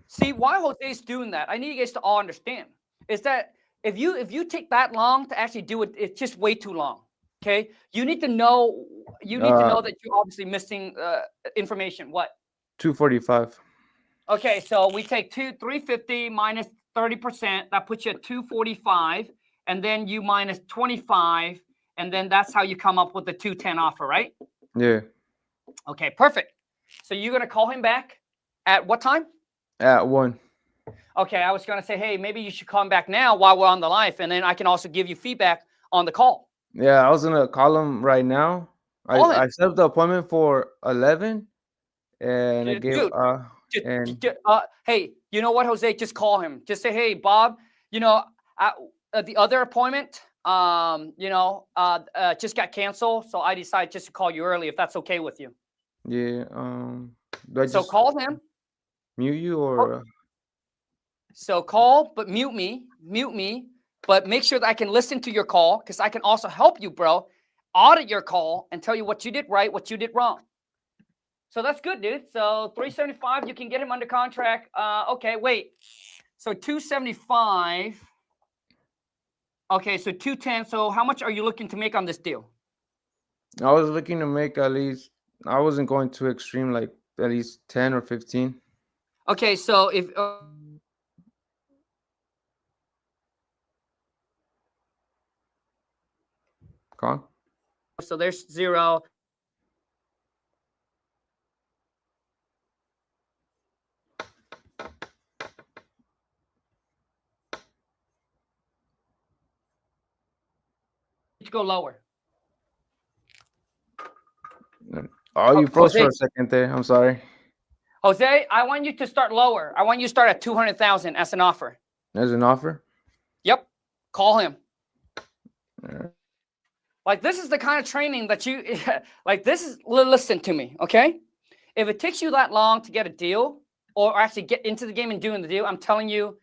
See, why Jose is doing that, I need you guys to all understand, is that if you take that long to actually do it, it's just way too long. Okay, you need to know Uh, that you're obviously missing information. What? 245. Okay, so we take 350 minus 30%. That puts you at 245, and then you minus 25, and then that's how you come up with the 210 offer, right? Yeah. Okay, perfect. So you're gonna call him back at what time? At 1. Okay, I was going to say, hey, maybe you should come back now while we're on the live, and then I can also give you feedback on the call. Yeah, I was gonna call him right now. Call I him, set up the appointment for 11, and I gave dude. and Hey, you know what, Jose? Just call him. Just say, hey, Bob. You know, the other appointment, just got canceled, so I decided just to call you early, if that's okay with you. yeah. Do I So just call him. mute you Oh, or So call, but mute me, but make sure that I can listen to your call, because I can also help you, bro. Audit your call and tell you what you did right, what you did wrong. So that's good, dude. So 375, you can get him under contract. Okay, wait. So 275. Okay, so 210. So how much are you looking to make on this deal? I was looking to make at least. I wasn't going too extreme, like at least 10 or 15. Okay, so if Con? so there's zero. To go lower. Oh, you froze for Jose, a second there. I'm sorry. Jose, I want you to start lower. I want you to start at 200,000 as an offer. There's an offer. Yep. Call him. Alright. Like, this is the kind of training that you like. Listen to me, okay? If it takes you that long to get a deal, or actually get into the game and doing the deal, I'm telling you,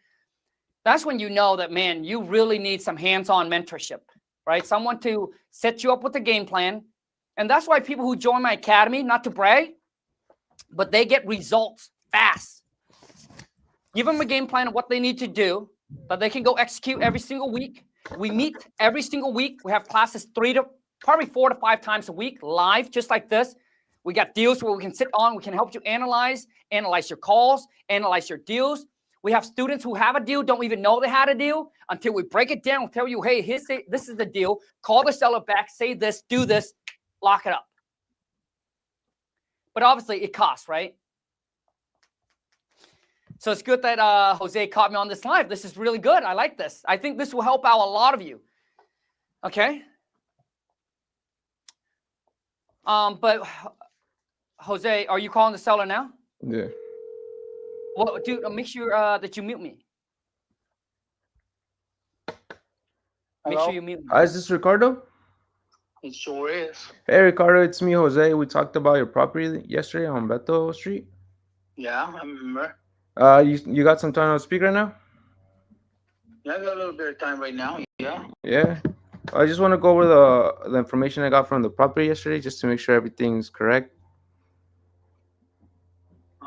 that's when you know that, man, you really need some hands-on mentorship, right? Someone to set you up with a game plan. And that's why people who join my academy, not to brag, but they get results fast. Give them a game plan of what they need to do, that they can go execute every single week. We meet every single week. We have classes 4 to 5 times a week, live, just like this. We got deals where we can sit on. We can help you analyze your calls, analyze your deals. We have students who have a deal, don't even know they had a deal until we break it down. We'll tell you, hey, this is the deal. Call the seller back, say this, do this, lock it up. But obviously, it costs, right? So it's good that Jose caught me on this live. This is really good. I like this. I think this will help out a lot of you. Okay. But Jose, are you calling the seller now? Yeah. Well, dude, make sure that you mute me. Make Hello? sure you mute me. Is this Ricardo? It sure is. Hey, Ricardo, it's me, Jose. We talked about your property yesterday on Beto Street. Yeah, I remember. You got some time to speak right now? Yeah, I got a little bit of time right now. Yeah. Yeah. I just want to go over the information I got from the property yesterday, just to make sure everything's correct.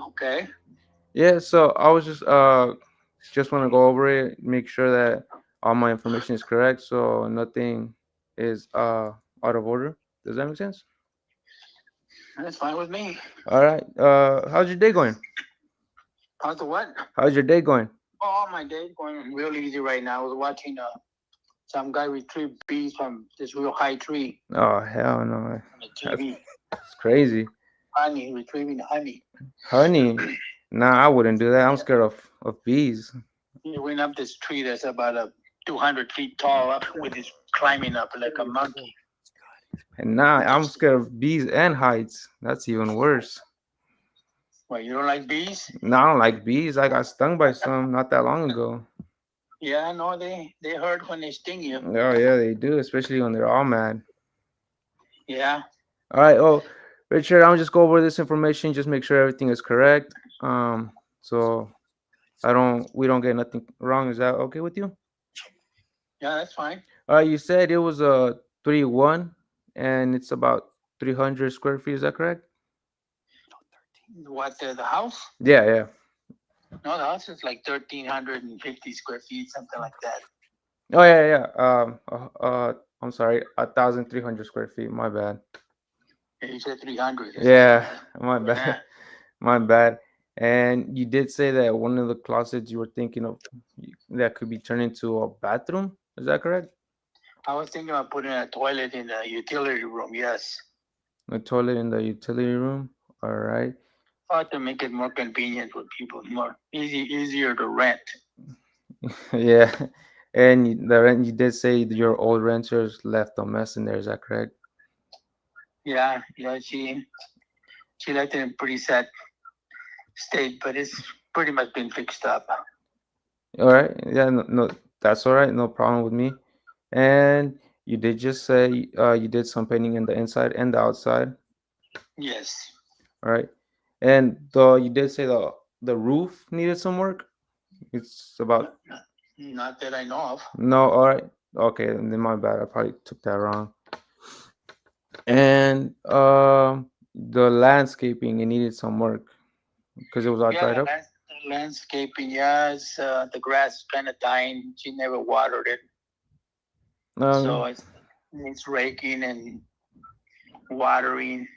Okay. Yeah, so I was just want to go over it, make sure that all my information is correct, so nothing is out of order. Does that make sense? That's fine with me. All right. How's your day going? How's the what? How's your day going? Oh, my day's going real easy right now. I was watching some guy retrieve bees from this real high tree Oh hell no, on the that's, TV. that's crazy. Honey, retrieving honey. Honey, nah, I wouldn't do that. I'm scared of bees. He went up this tree that's about 200 feet tall, up with his climbing up like a monkey. And nah, I'm scared of bees and heights. That's even worse. Well, you don't like bees? No, I don't like bees. I got stung by some not that long ago. Yeah, no, they hurt when they sting you. Oh yeah, they do, especially when they're all mad. Yeah. All right. Oh, Richard, I'll just go over this information, just make sure everything is correct. So we don't get nothing wrong. Is that okay with you? Yeah, that's fine. All right. You said it was a 3-1, and it's about 300 square feet. Is that correct? What, the house? Yeah, yeah. No, the house is like 1,350 square feet, something like that. Oh yeah, yeah. I'm sorry, 1,300 square feet. My bad. Yeah, you said 300. Yeah, my Yeah. bad. My bad. And you did say that one of the closets you were thinking of that could be turned into a bathroom. Is that correct? I was thinking about putting a toilet in the utility room, yes. A toilet in the utility room. All right. To make it more convenient for people, more easier to rent. Yeah. And the rent you did say your old renters left a mess in there. Is that correct? Yeah, yeah, she left it in pretty sad state, but it's pretty much been fixed up. All right. Yeah. No, no, that's all right. No problem with me. And you did just say you did some painting in the inside and the outside. Yes. All right. And you did say the roof needed some work. It's about Not that I know of. no. All right. Okay. Then my bad. I probably took that wrong. And the landscaping it needed some work because it was all Yeah, dried up. the landscaping, yes, the grass is kind of dying. She never watered it, so Um. it's raking and watering.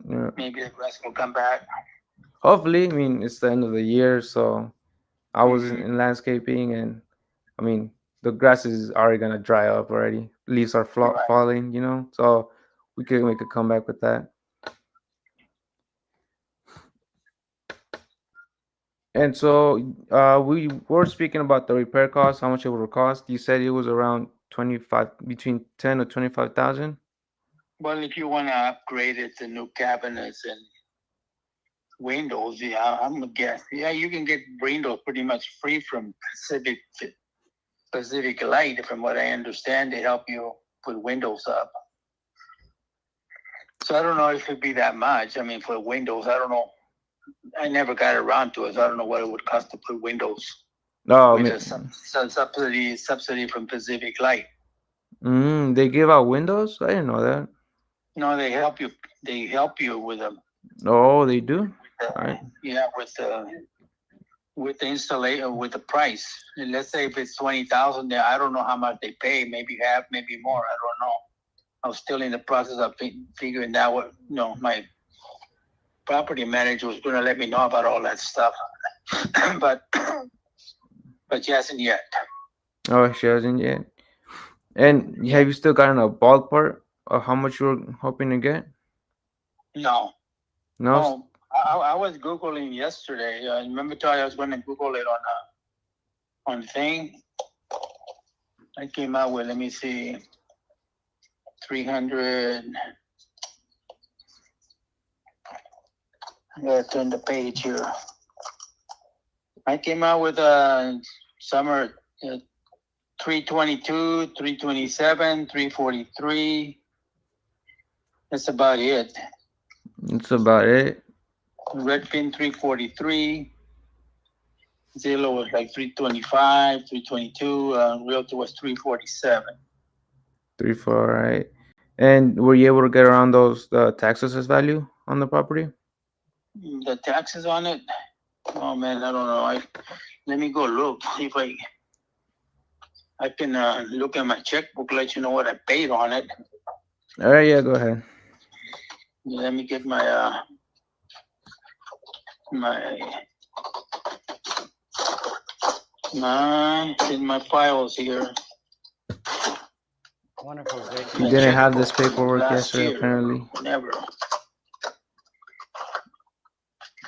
Yeah. Maybe the grass will come back. Hopefully, I mean it's the end of the year, so I was Hmm. in landscaping, and I mean the grass is already gonna dry up already. Leaves are Right. falling, so we could make a comeback with that. And so we were speaking about the repair cost, how much it would cost. You said it was around 25, between 10 or 25,000. Well, if you want to upgrade it to new cabinets and windows, yeah, I'm gonna guess. Yeah, you can get windows pretty much free from Pacific Light. From what I understand, they help you put windows up. So I don't know if it'd be that much. I mean, for windows, I don't know. I never got around to it. So I don't know what it would cost to put windows No, I with mean, a subsidy from Pacific Light. they give out windows. I didn't know that. No, they help you. They help you with them. Oh, they do. All right. Yeah, with the installation, with the price. And let's say if it's 20,000, I don't know how much they pay. Maybe half, maybe more. I don't know. I was still in the process of figuring out what. My property manager was going to let me know about all that stuff, but she hasn't yet. Oh, she hasn't yet. And Yeah. have you still gotten a ballpark of how much you were hoping to get? No. No. Oh, I was googling yesterday. Remember, I was going to Google it on thing. I came out with, let me see, 300. I gotta turn the page here. I came out with summer 322, 327, 343. That's about it. That's about it. Redfin 343. Zillow was like 325, 322. Realtor was 347. 3, 4, right? And were you able to get around those tax assessed value on the property? The taxes on it? Oh man, I don't know. Let me go look, see if I can look at my checkbook, let you know what I paid on it. All right, yeah, go ahead. Let me get my in my files here. I wonder if Jose You can didn't have this paperwork Last yesterday, year. apparently. Never.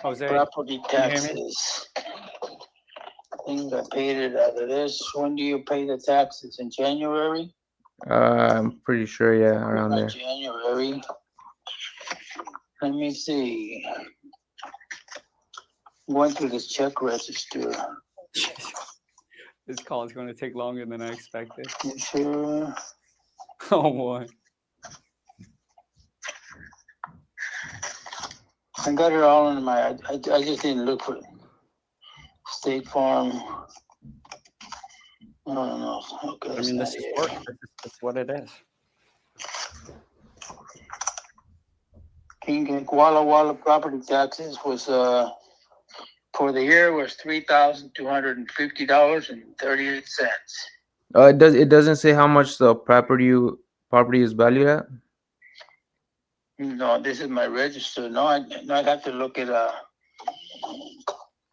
Jose, Property can you hear me? taxes. I think I paid it out of this. When do you pay the taxes? In January? I'm pretty sure, yeah, around there. January. Let me see. Went to this check register. This call is going to take longer than I expected. You sure? Oh boy. I got it all in my. I just didn't look for it. State Farm. I don't know. Okay, I mean, this is work. This is what it is. King and Walla Walla property taxes was for the year was $3,250.38. It doesn't say how much the property is valued at. No, this is my register. No, I'd have to look at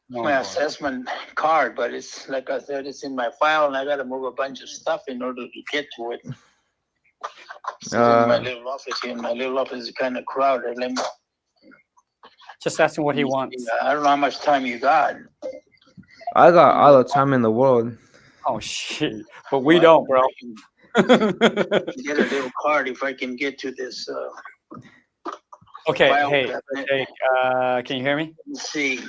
my assessment card, but it's like I said, it's in my file, and I got to move a bunch of stuff in order to get to it. It's in my little office here. My little office is kind of crowded. Let me. Just asking what he wants. I don't know how much time you got. I got all the time in the world. Oh shit! But we don't, bro. Get a little card if I can get to this. Okay. file Hey, cabinet. Jose, can you hear me? Let's see.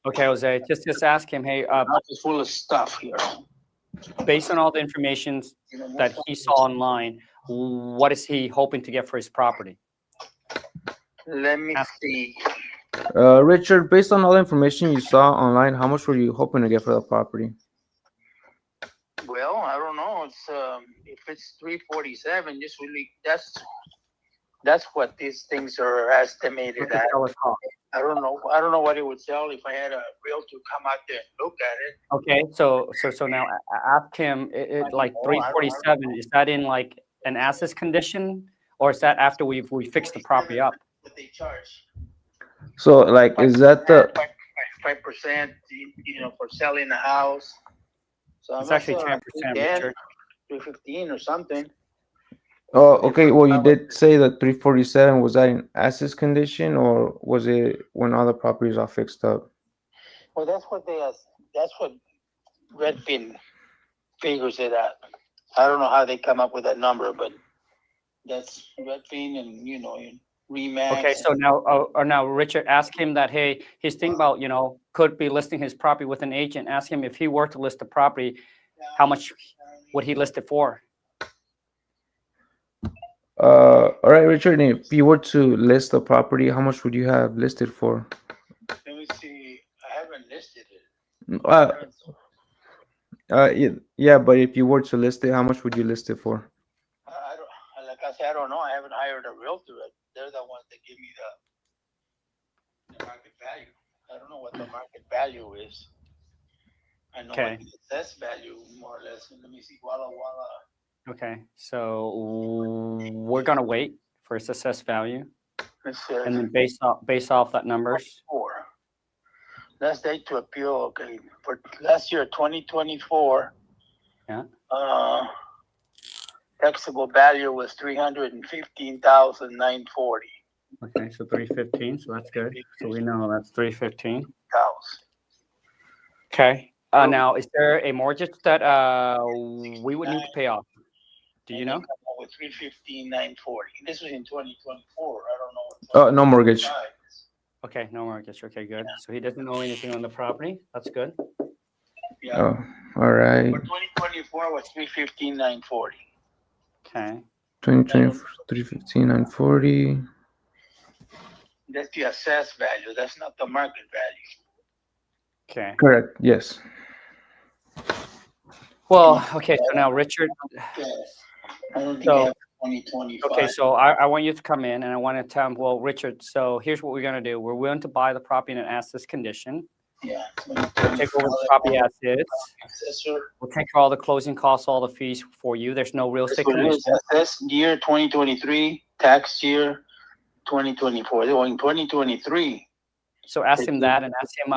Okay, Jose. Just ask him. Hey, House is full of stuff here. based on all the information that he saw online, what is he hoping to get for his property? Let me see. Richard, based on all the information you saw online, how much were you hoping to get for the property? Well, I don't know. It's if it's 347, just really that's what these things are estimated at. I don't know what it would sell if I had a realtor come out there and look at it. Okay, so now ask him. Like 347. Is that in like an as-is condition, or is that after we fixed the property up? What they charge. So, like, is that the 5%? For selling the house. So It's actually 10%, Richard. 315 or something. Oh, okay. Well, you did say that 347 was that in as-is condition, or was it when all the properties are fixed up? Well, that's what Redfin figures it at. I don't know how they come up with that number, but that's Redfin and Remax. Okay, so now Richard, ask him that. Hey, he's thinking about could be listing his property with an agent. Ask him if he were to list the property, how much would he list it for? All right, Richard. If you were to list the property, how much would you have listed for? Let me see. I haven't listed it. Yeah, but if you were to list it, how much would you list it for? I don't. Like I said, I don't know. I haven't hired a realtor. They're the ones that give me the market value. I don't know what the market value is. I know what the assessed value, more or less. Let me see. Walla Walla. Okay, so we're gonna wait for its assessed value, and then based off that numbers. Last date to appeal. Okay, for last year, 2024. Yeah. Taxable value was $315,940. Okay, so 315. So that's good. So we know that's 315. Okay. Now, is there a mortgage that we would need to pay off? Do you know? With $315,940. This was in 2024. I don't know. Oh, no mortgage. Okay, no mortgage. Okay, good. So he doesn't owe anything on the property. That's good. Yeah. Oh, all right. For 2024 was $315,940. Okay. 2020, 315,940. That's the assessed value. That's not the market value. Okay. Correct. Yes. Well, okay. So now, Richard. I don't think So 2025. Okay, so I want you to come in and I want to tell him, well, Richard, so here's what we're going to do. We're willing to buy the property in an as-is condition. Yeah. We'll take over the property as is. Yes, sir. We'll take all the closing costs, all the fees for you. There's no real estate That's what it commission. is. Assessed year 2023, tax year 2024. They're going 2023. So ask him that and ask him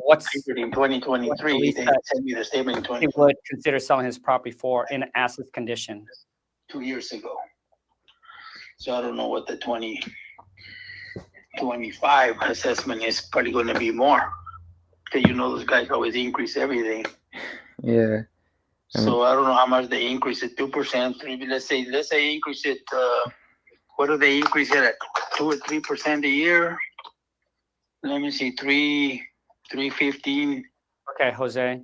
what's In 2023, least they that sent me the statement in he 20, would consider selling his property for in an as-is condition. 2 years ago. So I don't know what the 2025 assessment is. Probably going to be more. Because you know those guys always increase everything. Yeah. So I don't know how much they increase it. 2%, 3. Let's say increase it. What do they increase it at? 2 or 3% a year. Let me see, 315. Okay, Jose,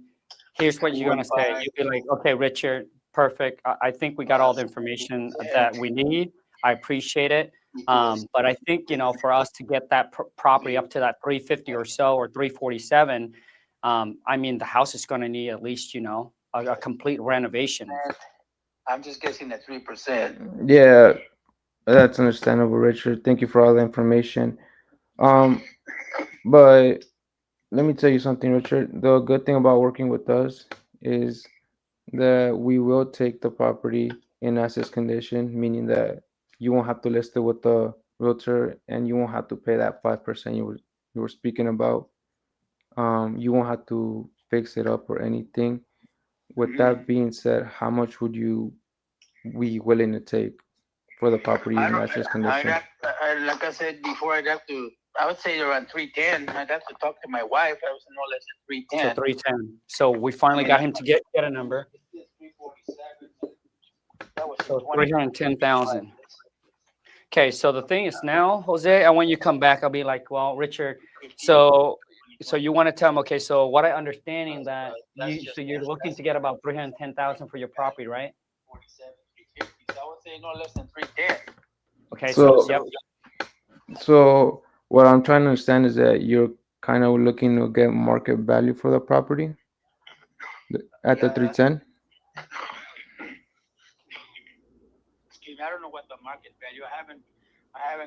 here's what you're gonna say. You'll be like, okay, Richard, perfect. I think we got all the information that we need. I appreciate it. But I think, for us to get that property up to that 350 or so, or 347, I mean, the house is gonna need at least, a complete renovation. I'm just guessing at 3%. Yeah, that's understandable, Richard. Thank you for all the information. But let me tell you something, Richard. The good thing about working with us is that we will take the property in as-is condition, meaning that you won't have to list it with the realtor and you won't have to pay that 5% you were speaking about. You won't have to fix it up or anything. With that being said, how much would you be willing to take for the property in as-is condition? Like I said before, I would say around 310. I'd have to talk to my wife. I was no less than 310. So 310. So we finally got him to get a number. So 310,000. Okay, so the thing is now, Jose, I want you to come back. I'll be like, well, Richard, so you want to tell him, okay, so what I understanding that you're looking to get about 310,000 for your property, right? 47, 350. So I would say no less than 310. Okay, So- yep. So what I'm trying to understand is that you're kind of looking to get market value for the property at the 310. Excuse me, I don't know what the market value. I haven't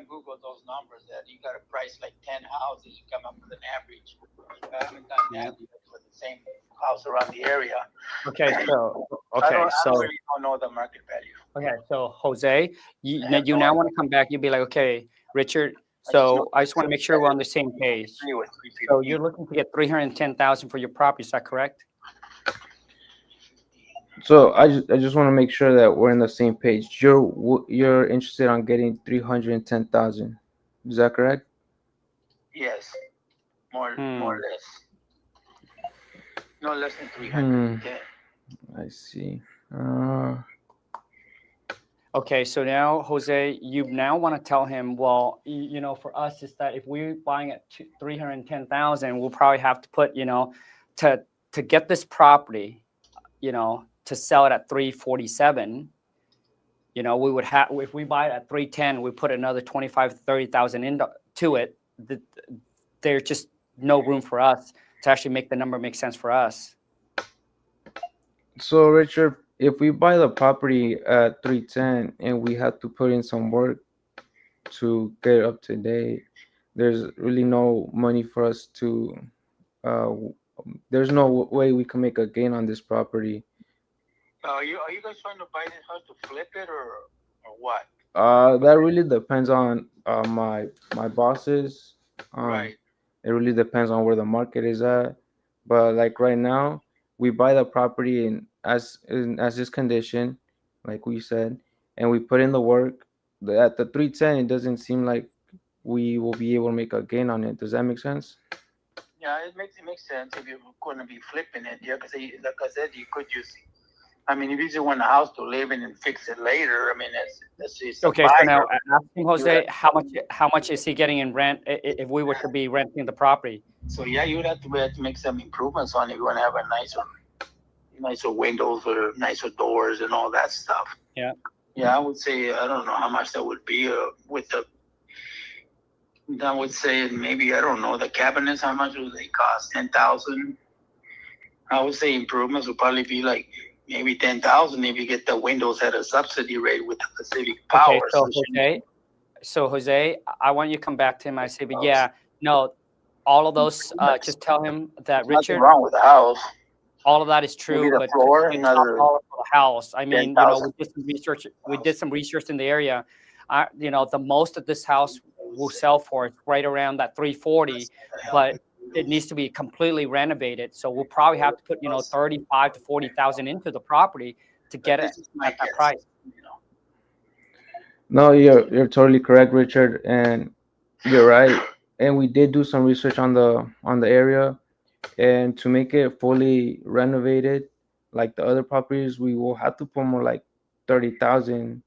Googled those numbers. That you got a price like 10 houses, you come up with an average. I haven't done that for the same house around the area. Okay, so I really don't know the market value. okay, so Jose, you now want to come back. You'll be like, okay, Richard. So I just want to make sure we're on the same page. So you're looking to get 310,000 for your property. Is that correct? So I just want to make sure that we're on the same page. You're interested on getting 310,000. Is that correct? Yes, more or less. No less than 310. I see. Okay, so now Jose, you now want to tell him, well, for us is that if we're buying at 310,000, we'll probably have to put, to get this property, to sell it at 347. We would have, if we buy it at 310, we put another 25 to 30,000 into it. There's just no room for us to actually make the number make sense for us. So Richard, if we buy the property at 310 and we have to put in some work to get it up to date, there's really no money for us to. There's no way we can make a gain on this property. Are you guys trying to buy this house to flip it or what? That really depends on my bosses. Right. It really depends on where the market is at. But like right now, we buy the property in as this condition, like we said, and we put in the work. At the 310, it doesn't seem like we will be able to make a gain on it. Does that make sense? Yeah, it makes sense if you're going to be flipping it. Yeah, because like I said, you could use. I mean, if you just want a house to live in and fix it later, I mean, that's just okay. So now, asking Jose, how much is he getting in rent if we were to be renting the property? So yeah, you would have to make some improvements on it. You want to have a nicer windows or nicer doors and all that stuff. Yeah. Yeah, I would say I don't know how much that would be with the. I would say maybe I don't know the cabinets. How much would they cost? 10,000. I would say improvements would probably be like maybe 10,000 if you get the windows at a subsidy rate with the Pacific Okay, Power. so Jose, I want you to come back to him. I say, but yeah, no, all of those, just tell him that Nothing Richard, wrong with the house. all of that is Maybe true, the but floor, it's top another dollar for the house. I mean, you know, 10,000. we did some research. We did some research in the area. You know, the most of this house will sell for right around that 340, but it needs to be completely renovated. So we'll probably have to put, you know, 35 to 40,000 into the property to get it at that price. No, you're totally correct, Richard, and you're right. And we did do some research on the area, and to make it fully renovated, like the other properties, we will have to put more like 30,000.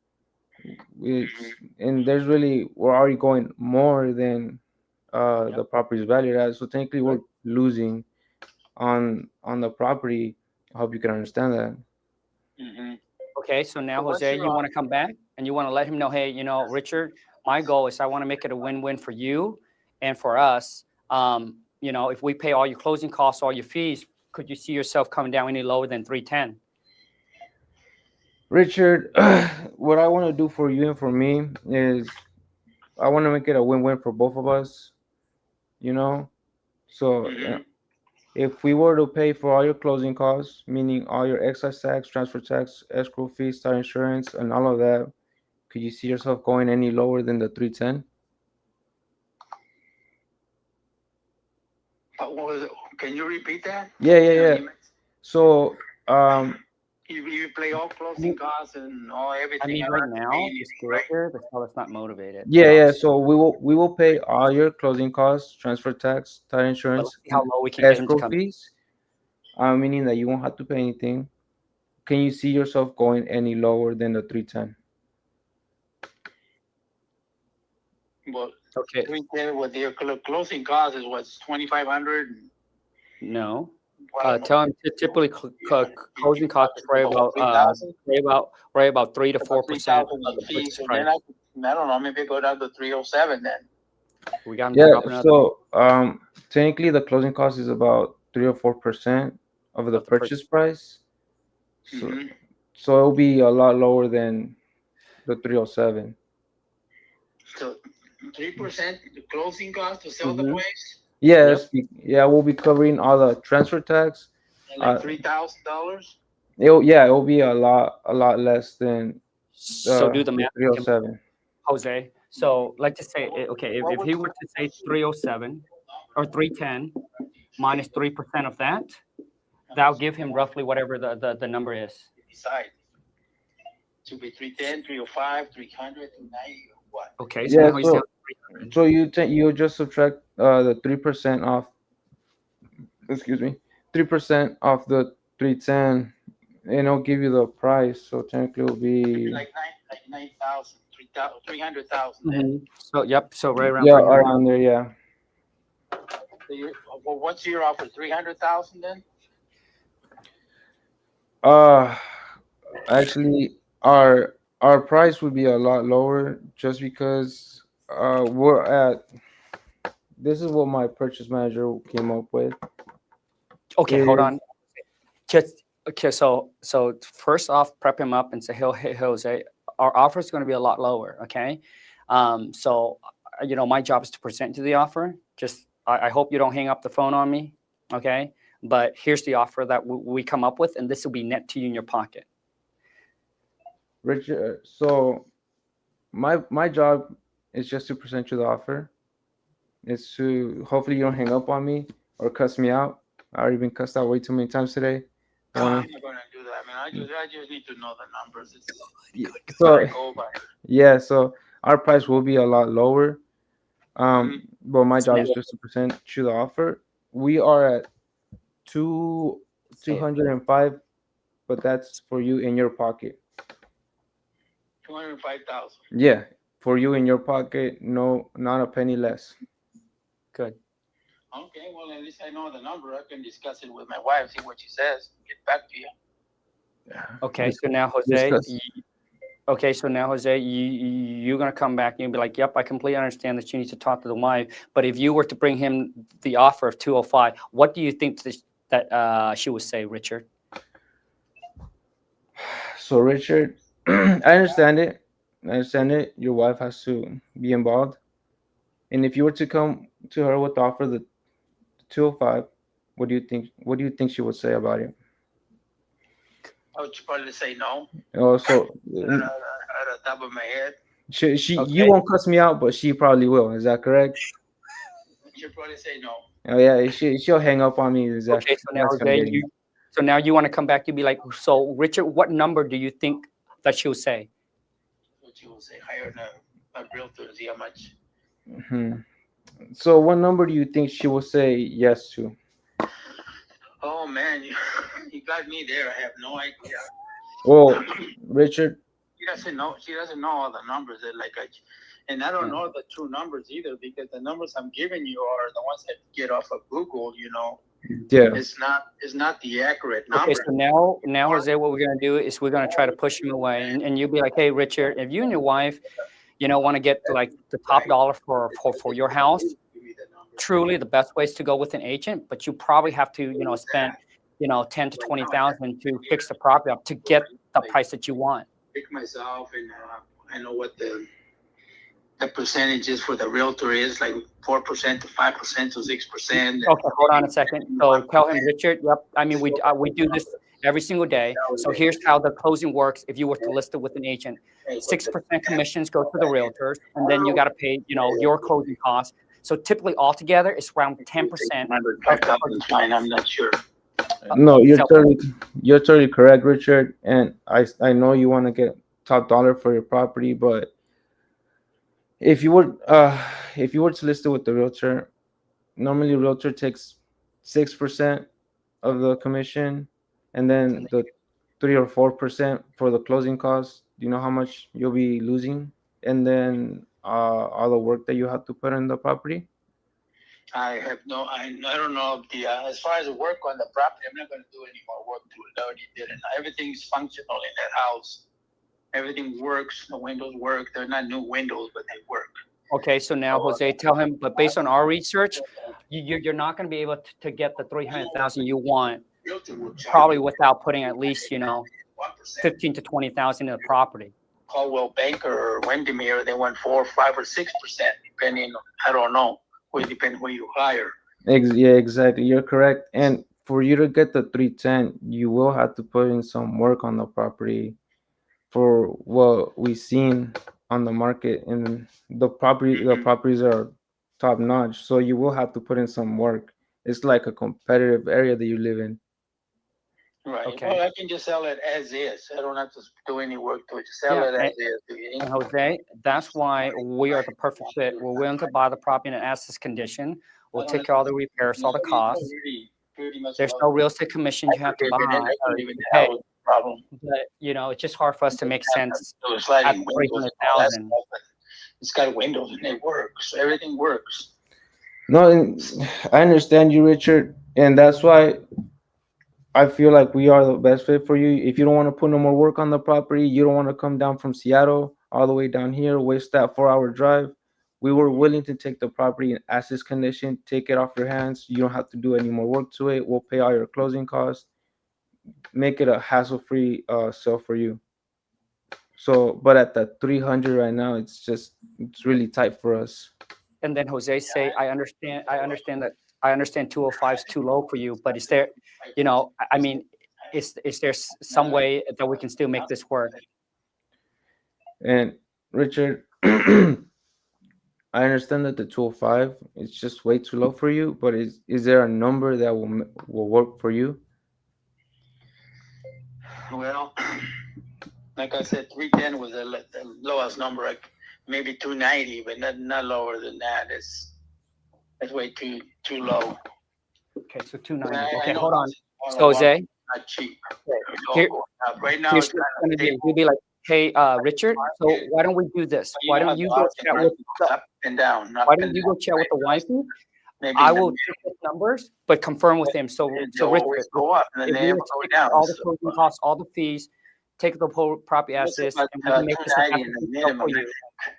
And there's really we're already going more than the property's valued at. So technically, we're losing on the property. I hope you can understand that. Mm-hmm. Okay, so now, Jose, you want to come back and you want to let him know, hey, you know, Richard, my goal is I want to make it a win-win for you and for us. You know, if we pay all your closing costs, all your fees, could you see yourself coming down any lower than 310? Richard, what I want to do for you and for me is I want to make it a win-win for both of us. You know, so if we were to pay for all your closing costs, meaning all your excise tax, transfer tax, escrow fees, title insurance, and all of that, could you see yourself going any lower than the 310? What was it? Can you repeat that? Yeah. So, you play all closing costs and all everything. I mean, right now, it's good here, but still it's not motivated. Yeah. So we will pay all your closing costs, transfer tax, title insurance, See how low we can get him to escrow come. fees, meaning that you won't have to pay anything. Can you see yourself going any lower than the 310? Well, Okay. 310 with your closing costs is what's 2,500. No. Tell him typically closing costs is right about 3 to 4% of the purchase price. I don't know, maybe go down to 307 then. We got him to drop another. So technically the closing cost is about 3 or 4% of the purchase price. So it'll be a lot lower than the 307. So 3% the closing cost to sell the place? Yes, yeah, we'll be covering all the transfer tax. Like $3,000? It'll be a lot less than so do the math, 307. Jose. So let's just say, okay, if he were to say 307 or 310 minus 3% of that, that'll give him roughly whatever the number is. Decide. To be 310, 305, 300, 390, or what? Okay, so now he's down to 300. So you just subtract the 3% off. Excuse me, 3% off the 310, and it'll give you the price. So technically, it'll be like 9,000, 300,000. So right around. Yeah, around there. Yeah. So what's your offer? 300,000 then? Actually, our price would be a lot lower just because we're at. This is what my purchase manager came up with. Okay, hold on. Okay, so first off, prep him up and say, hey, Jose, our offer is going to be a lot lower. Okay, so you know my job is to present you the offer. Just I hope you don't hang up the phone on me. Okay, but here's the offer that we come up with, and this will be net to you in your pocket. Richard, so my job is just to present you the offer. It's to hopefully you don't hang up on me or cuss me out. I already been cussed out way too many times today. No, I'm not gonna do that. I mean, I just need to know the numbers. So our price will be a lot lower. But my job is just to present you the offer. We are at 205, but that's for you in your pocket. 205,000. Yeah, for you in your pocket. No, not a penny less. Good. Okay, well, at least I know the number. I can discuss it with my wife, see what she says, get back to you. Okay, so now Jose, you're gonna come back and you'll be like, "Yep, I completely understand that you need to talk to the wife." But if you were to bring him the offer of 205, what do you think that she would say, Richard? So Richard, I understand it. I understand it. Your wife has to be involved. And if you were to come to her with the offer the 205, what do you think? What do you think she would say about it? I would probably say no. Also, At the top of my head, you Okay. won't cuss me out, but she probably will. Is that correct? she'll probably say no. Oh yeah, she'll hang up on me. Is that Okay. So now, that's gonna Jose, be? so now you want to come back? You'd be like, so Richard, what number do you think that she'll say? What she will say, hire a realtor to see how much. Mhm. So what number do you think she will say yes to? Oh man, you got me there. I have no idea. Well, Richard, She doesn't know. She doesn't know all the numbers. And I don't Yeah. know the true numbers either because the numbers I'm giving you are the ones that you get off of Google. yeah, It's not the accurate Okay, number. so now, Jose, what we're gonna do is we're gonna try to push him away, and you'll be like, hey, Richard, if you and your wife, want to get like the top dollar for your house, Give me the number. truly the best way is to go with an agent, but you probably have to, spend, 10 to 20,000 to fix the property up to get the price that you want. Pick myself, and I know what the percentages for the realtor is, like 4% to 5% to 6%. Okay, hold on a second. So tell him, Richard. Yep. I mean, we do this every single day. So here's how the closing works. If you were to list it with an agent, 6% commissions go to the realtors, and then you got to pay, your closing costs. So typically altogether, it's around 10%. Fine, I'm not sure. no, you're totally correct, Richard. And I know you want to get top dollar for your property, but if you were to list it with the realtor, normally realtor takes 6% of the commission, and then the 3 or 4% for the closing costs. Do you know how much you'll be losing? And then all the work that you have to put in the property. I don't know as far as the work on the property, I'm not going to do any more work to it. I already did it. Everything's functional in that house. Everything works. The windows work. They're not new windows, but they work. Okay, so now Jose, tell him. But based on our research, you're not going to be able to get the 300,000 you want, probably without putting at least 15 to 20,000 in the property. Caldwell Banker or Windermere, they went 4, 5, or 6%, depending. I don't know. It depends who you hire. Yeah, exactly. You're correct. And for you to get the 310, you will have to put in some work on the property for what we've seen on the market, and the properties are top notch. So you will have to put in some work. It's like a competitive area that you live in. Right. Okay. Well, I can just sell it as is. I don't have to do any work to it. Just sell it as is. And Jose, that's why we are the perfect fit. We're willing to buy the property in an as-is condition. We'll take care of all the repairs, all the costs. There's no real estate commissions you have to buy or pay. Problem. But it's just hard for us to make sense So it's at sliding windows and all that 300,000. stuff, but it's got windows and it works. Everything works. No, and I understand you, Richard, and that's why I feel like we are the best fit for you. If you don't want to put no more work on the property, you don't want to come down from Seattle all the way down here, waste that 4-hour drive. We were willing to take the property in as-is condition, take it off your hands. You don't have to do any more work to it. We'll pay all your closing costs, make it a hassle-free sale for you. So, but at that 300 right now, it's really tight for us. And then Jose say, I understand that 205 is too low for you, but is there, I mean, is there some way that we can still make this work? And Richard, I understand that the 205 is just way too low for you, but is there a number that will work for you? Well, like I said, 310 was the lowest number. Like maybe 290, but not lower than that. That's way too low. Okay, so 290. Okay, hold on. So Jose, not cheap. Here- Right now, here's it's what's kind gonna of be. We'll be like, hey, Richard, so why don't we do this? Why don't you go chat with up and down? why don't you go chat with the wifey? Maybe I will check his numbers, but confirm with him. So always Richard, go up and if then they you go take down. all the closing costs, all the fees, take the whole property as is, and we can make this a 290 happy in the deal for minimum. you.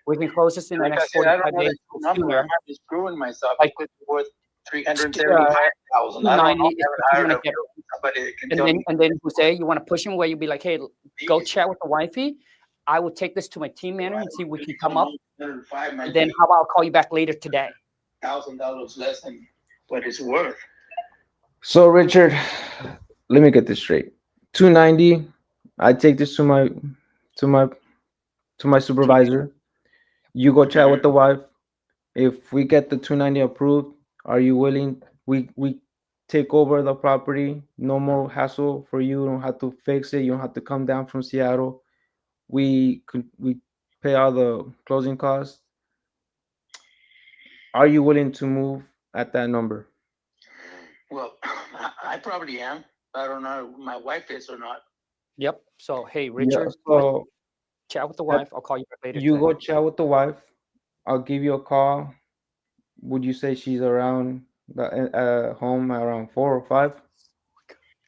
We can close this in the Like I next said, I 45 don't know days the number. sooner. I'm just screwing myself. Like, I could be worth 375,000. I don't 290 know. is what you want to get somebody that can tell me. And then Jose, you want to push him away? You'll be like, hey, go chat with the wifey. I will take this to my team manager and see if we can come up. And then how about I'll call you back later today? $1,000 less than what it's worth. So Richard, let me get this straight. 290. I take this to my supervisor. You go chat with the wife. If we get the 290 approved, are you willing? We take over the property. No more hassle for you. You don't have to fix it. You don't have to come down from Seattle. We pay all the closing costs. Are you willing to move at that number? Well, I probably am. I don't know if my wife is or not. Yep. So hey, Richard, So chat with the wife. I'll call you back later. you today. go chat with the wife. I'll give you a call. Would you say she's around home around 4 or 5?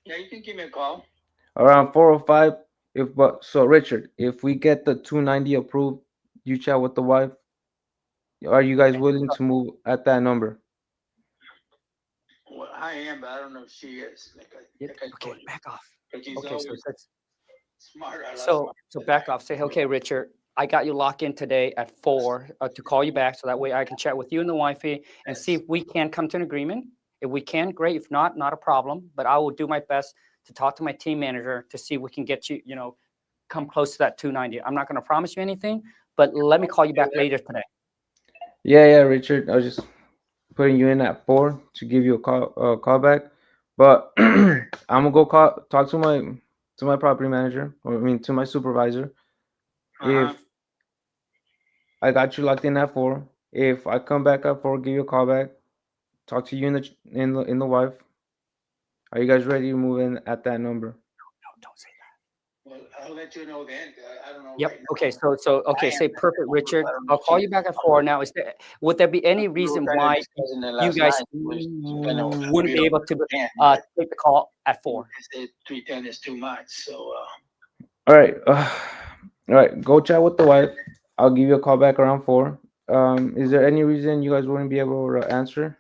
Yeah, you can give me a call. Around 4 or 5. So Richard, if we get the 290 approved, you chat with the wife. Are you guys willing to move at that number? Well, I am, but I don't know if she is. Like I Okay, told you. back off. But she's Okay, so always that's smart. so back off. Say, okay, Richard, I got you locked in today at 4 to call you back, so that way I can chat with you and the wifey and see if we can come to an agreement. If we can, great. If not, not a problem. But I will do my best to talk to my team manager to see if we can get you, come close to that 290. I'm not going to promise you anything, but let me call you back later today. Yeah, Richard. I was just putting you in at 4 to give you a call back. But I'm gonna go talk to my property manager, or I mean to my supervisor. If I got you locked in at 4, if I come back at 4, give you a call back, talk to you in the wife. Are you guys ready to move in at that number? No, don't say that. Well, I'll let you know then. I don't know. Yep. Right now. Okay. So okay. Say perfect, Richard. I'll call you back at 4. Now, would there be any reason why you guys wouldn't be able to take the call at 4? I said 310 is too much. So. All right. Go chat with the wife. I'll give you a call back around 4. Is there any reason you guys wouldn't be able to answer?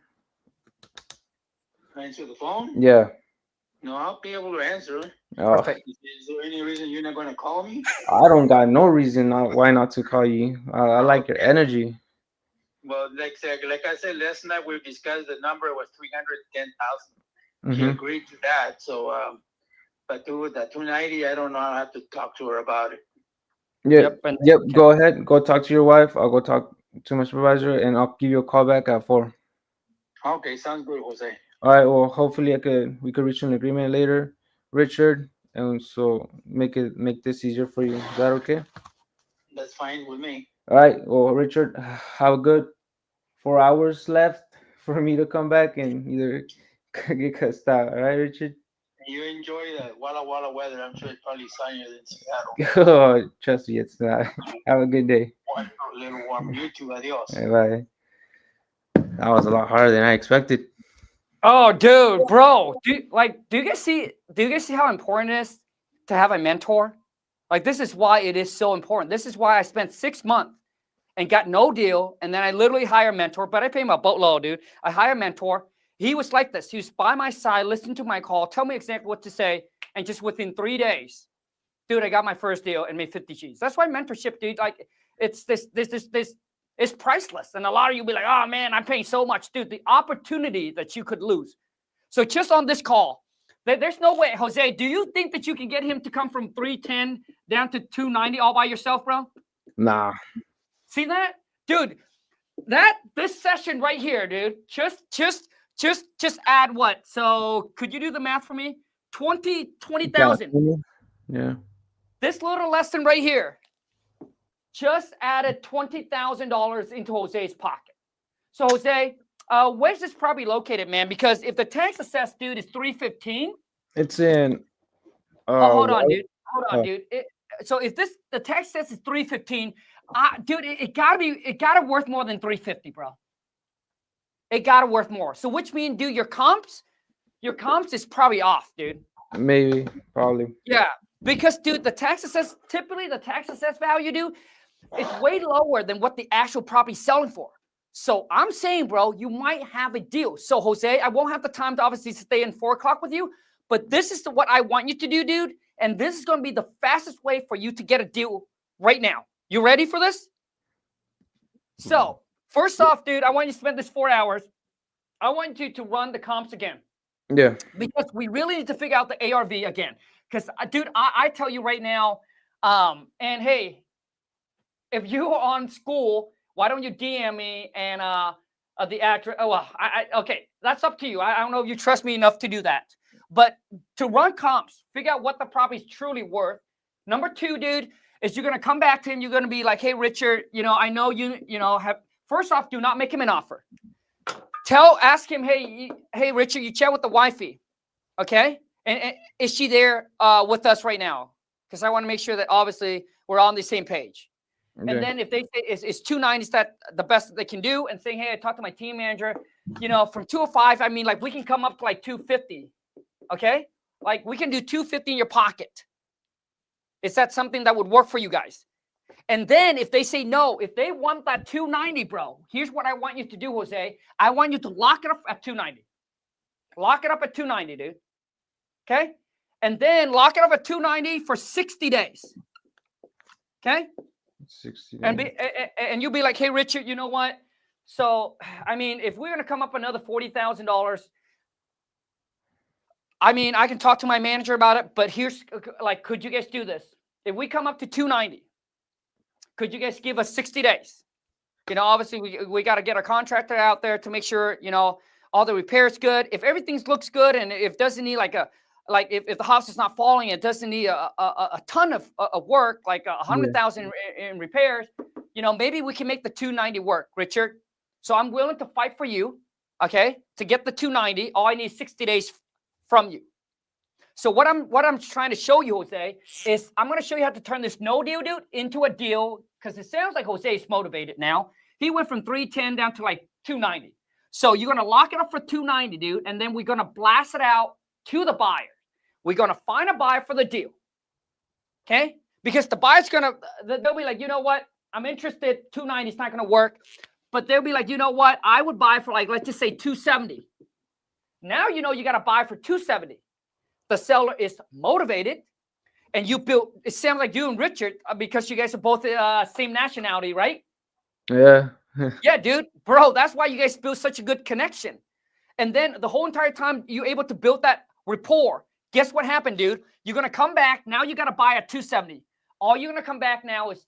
Answer the phone? Yeah. No, I'll be able to answer. Perfect. Is there any reason you're not going to call me? I don't got no reason why not to call you. I like your energy. Well, like I said last night, we discussed the number was 310,000. She agreed to that. So, but with that 290, I don't know. I'll have to talk to her about it. Yep. Go ahead. Go talk to your wife. I'll go talk to my supervisor, and I'll give you a call back at 4. Okay, sounds good, Jose. All right. Well, hopefully we could reach an agreement later, Richard, and so make this easier for you. Is that okay? That's fine with me. All right. Well, Richard, have a good 4 hours left for me to come back and either get cussed out. All right, Richard. You enjoy the Walla Walla weather. I'm sure it's probably sunnier than Seattle. Oh, trust me, it's not. Have a good day. A little warm. You too. Adios. Bye. That was a lot harder than I expected. Oh, dude, bro, do you guys see how important it is to have a mentor? Like, this is why it is so important. This is why I spent 6 months and got no deal, and then I literally hire a mentor, but I pay him a boatload, dude. I hire a mentor. He was like this. He was by my side, listening to my call, tell me exactly what to say, and just within 3 days, dude, I got my first deal and made 50 G's. That's why mentorship, dude, like, it's this it's priceless. And a lot of you be like, oh man, I'm paying so much. Dude, the opportunity that you could lose. So just on this call, there's no way. Jose, do you think that you can get him to come from 310 down to 290 all by yourself, bro? Nah. See that? Dude, this session right here, dude, just add what? So could you do the math for me? 20,000. Yeah. This little lesson right here just added $20,000 into Jose's pocket. So Jose, where's this property located, man? Because if the tax assessed, dude, is $315, it's in. Hold on, dude. So if the tax assessed is $315, dude, it gotta worth more than $350, bro. It gotta worth more. So which means, dude, your comps is probably off, dude. Maybe, probably. Yeah, because dude, typically the tax assessed value, dude, it's way lower than what the actual property's selling for. So I'm saying, bro, you might have a deal. So Jose, I won't have the time to obviously stay in 4 o'clock with you, But this is what I want you to do, dude. And this is going to be the fastest way for you to get a deal right now. You ready for this? So first off, dude, I want you to spend this 4 hours. I want you to run the comps again. Yeah. Because we really need to figure out the ARV again. Because, dude, I tell you right now, and hey, if you are on school, why don't you DM me and the actor? Oh, well, okay, that's up to you. I don't know if you trust me enough to do that. But to run comps, figure out what the property is truly worth. Number two, dude, is you're going to come back to him. You're going to be like, hey, Richard, I know you have, first off, do not make him an offer. Ask him, hey, Richard, you chat with the wifey, okay? And is she there with us right now? Because I want to make sure that obviously we're on the same page. Okay. And then if they say is 290 that the best that they can do, and saying, hey, I talked to my team manager, from 205, I mean, like we can come up to like 250, okay? Like we can do 250 in your pocket. Is that something that would work for you guys? And then if they say no, if they want that 290, bro, here's what I want you to do, Jose. I want you to lock it up at 290. Lock it up at 290, dude. Okay? And then lock it up at 290 for 60 days. Okay? 60 days. And you'll be like, hey, Richard, you know what? So, I mean, if we're going to come up another $40,000, I mean, I can talk to my manager about it, but here's, like, could you guys do this? If we come up to 290, could you guys give us 60 days? Obviously, we got to get a contractor out there to make sure, all the repairs good. If everything looks good and if it doesn't need if the house is not falling, it doesn't need a ton of work, like 100,000 in repairs, maybe we can make the 290 work, Richard. So I'm willing to fight for you, okay, to get the 290. All I need is 60 days from you. So what I'm trying to show you, Jose, is I'm going to show you how to turn this no deal, dude, into a deal, because it sounds like Jose is motivated now. He went from 310 down to like 290. So you're going to lock it up for 290, dude, and then we're going to blast it out to the buyer. We're going to find a buyer for the deal, okay? Because the buyer's going to, they'll be like, you know what? I'm interested. 290 is not going to work. But they'll be like, you know what? I would buy for like, let's just say 270. Now you got to buy for 270. The seller is motivated, and you built. It sounds like you and Richard, because you guys are both same nationality, right? Yeah. Yeah, dude, bro. That's why you guys built such a good connection. And then the whole entire time you're able to build that rapport. Guess what happened, dude? You're gonna come back now. You got to buy at 270. All you're gonna come back now is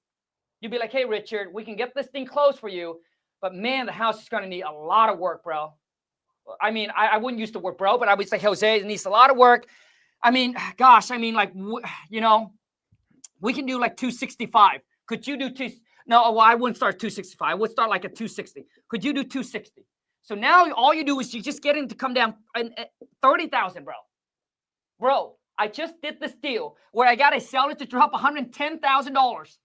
you'll be like, hey, Richard, we can get this thing closed for you, but man, the house is gonna need a lot of work, bro. I mean, I wouldn't use the word bro, but I would say, Jose, it needs a lot of work. I mean, gosh, I mean, like, we can do like 265. Could you do No, well, I wouldn't start 265. I would start like at 260. Could you do 260? So now all you do is you just get him to come down 30,000, bro. Bro, I just did this deal where I got a seller to drop $110,000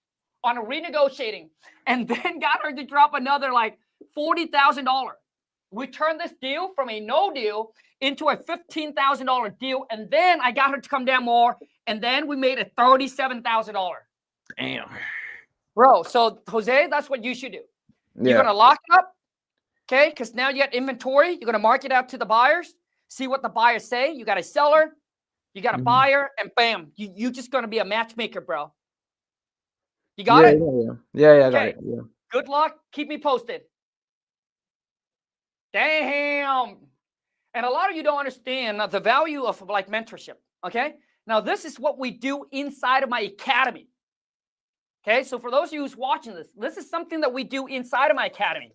on a renegotiating, and then got her to drop another like $40,000. We turned this deal from a no deal into a $15,000 deal, and then I got her to come down more, and then we made a $37,000. Damn. Bro, so Jose, that's what you should do. Yeah. You're gonna lock it up, okay? Because now you got inventory. You're gonna mark it out to the buyers, see what the buyers say. You got a seller, you got a buyer, and bam, you just gonna be a matchmaker, bro. You got it? Yeah, I got it. Yeah. Good luck. Keep me posted. Damn. And a lot of you don't understand the value of like mentorship, okay? Now, this is what we do inside of my academy, okay? So for those of you who's watching this, this is something that we do inside of my academy.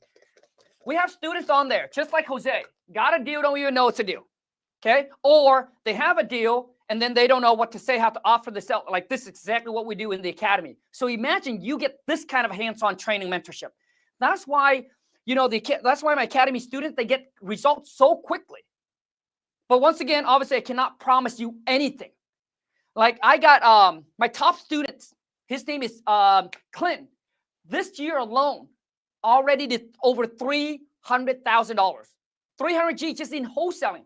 We have students on there, just like Jose. Got a deal, don't even know what to do, okay? Or they have a deal, and then they don't know what to say, how to offer the sell. Like, this is exactly what we do in the academy. So imagine you get this kind of hands-on training mentorship. That's why, that's why my academy students, they get results so quickly. But once again, obviously, I cannot promise you anything. Like, I got my top students. His name is Clint. This year alone, already did over $300,000. 300G just in wholesaling.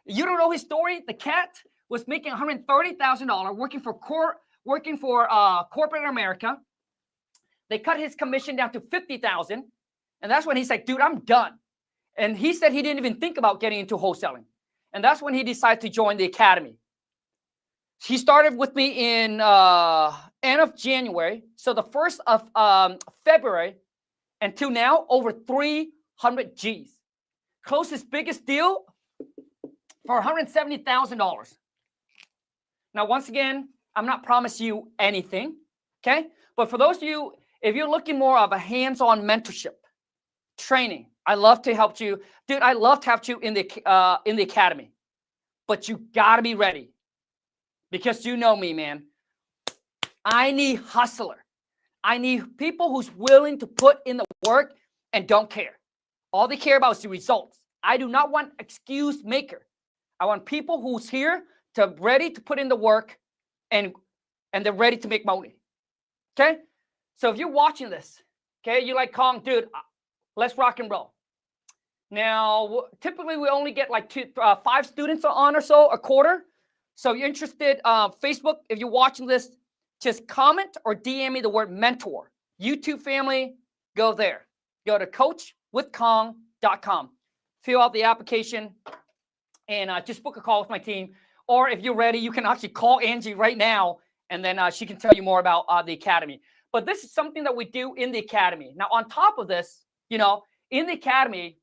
You don't know his story? The cat was making $130,000 working for corporate America. They cut his commission down to $50,000, and that's when he's like, "Dude, I'm done." And he said he didn't even think about getting into wholesaling. And that's when he decided to join the academy. He started with me in end of January. So the 1st of February until now, over 300 G's. Closed his biggest deal for $170,000. Now, once again, I'm not promising you anything, okay? But for those of you, if you're looking more of a hands-on mentorship, training, I love to help you. Dude, I love to have you in the academy. But you got to be ready. Because you know me, man. I need hustler. I need people who's willing to put in the work and don't care. All they care about is the results. I do not want excuse maker. I want people who's here to ready to put in the work and they're ready to make money. Okay? So if you're watching this, okay, you're like, Khang, dude, let's rock and roll. Now, typically we only get like 5 students on or so a quarter. So you're interested, Facebook, if you're watching this, just comment or DM me the word mentor. YouTube family, go there. Go to coachwithkhang.com. Fill out the application and just book a call with my team. Or if you're ready, you can actually call Angie right now and then she can tell you more about the academy. But this is something that we do in the academy. Now, on top of this, you know, in the academy,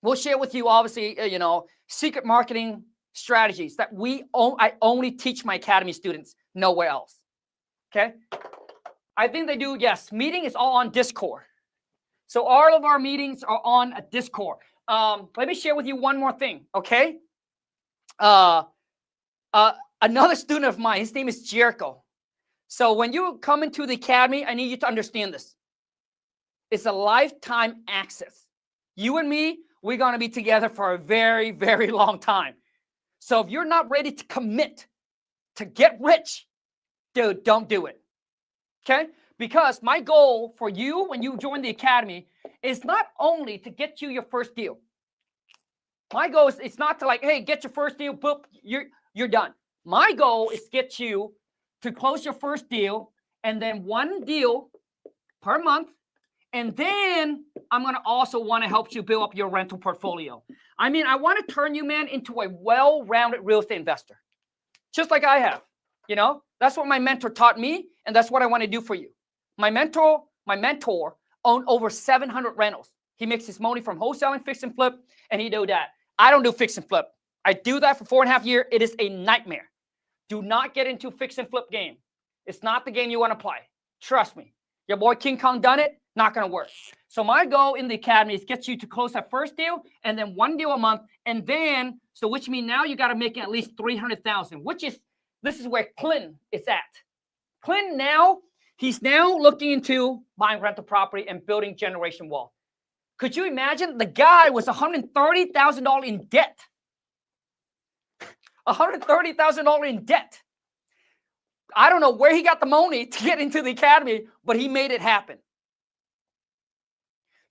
we'll share with you, obviously, you know, secret marketing strategies that I only teach my academy students, nowhere else. Okay. I think they do. Yes. Meeting is all on Discord. So all of our meetings are on a Discord. Let me share with you one more thing. Okay. Another student of mine, his name is Jericho. So when you come into the academy, I need you to understand this. It's a lifetime access. You and me, we're going to be together for a very, very long time. So if you're not ready to commit to get rich, dude, don't do it. Okay? Because my goal for you when you join the academy is not only to get you your first deal. My goal is it's not to like, hey, get your first deal, boop, you're done. My goal is to get you to close your first deal and then 1 deal per month. And then I'm going to also want to help you build up your rental portfolio. I mean, I want to turn you, man, into a well-rounded real estate investor, just like I have. You know, that's what my mentor taught me, and that's what I want to do for you. My mentor owned over 700 rentals. He makes his money from wholesaling, fix and flip, and he do that. I don't do fix and flip. I do that for 4.5 years. It is a nightmare. Do not get into fix and flip game. It's not the game you want to play. Trust me. Your boy King Khang done it. Not going to work. So my goal in the academy is get you to close that first deal and then 1 deal a month. And then, so which means now you got to make at least 300,000, which is, this is where Clinton is at. Clinton now, he's now looking into buying rental property and building generation wealth. Could you imagine? The guy was $130,000 in debt. $130,000 in debt. I don't know where he got the money to get into the academy, but he made it happen.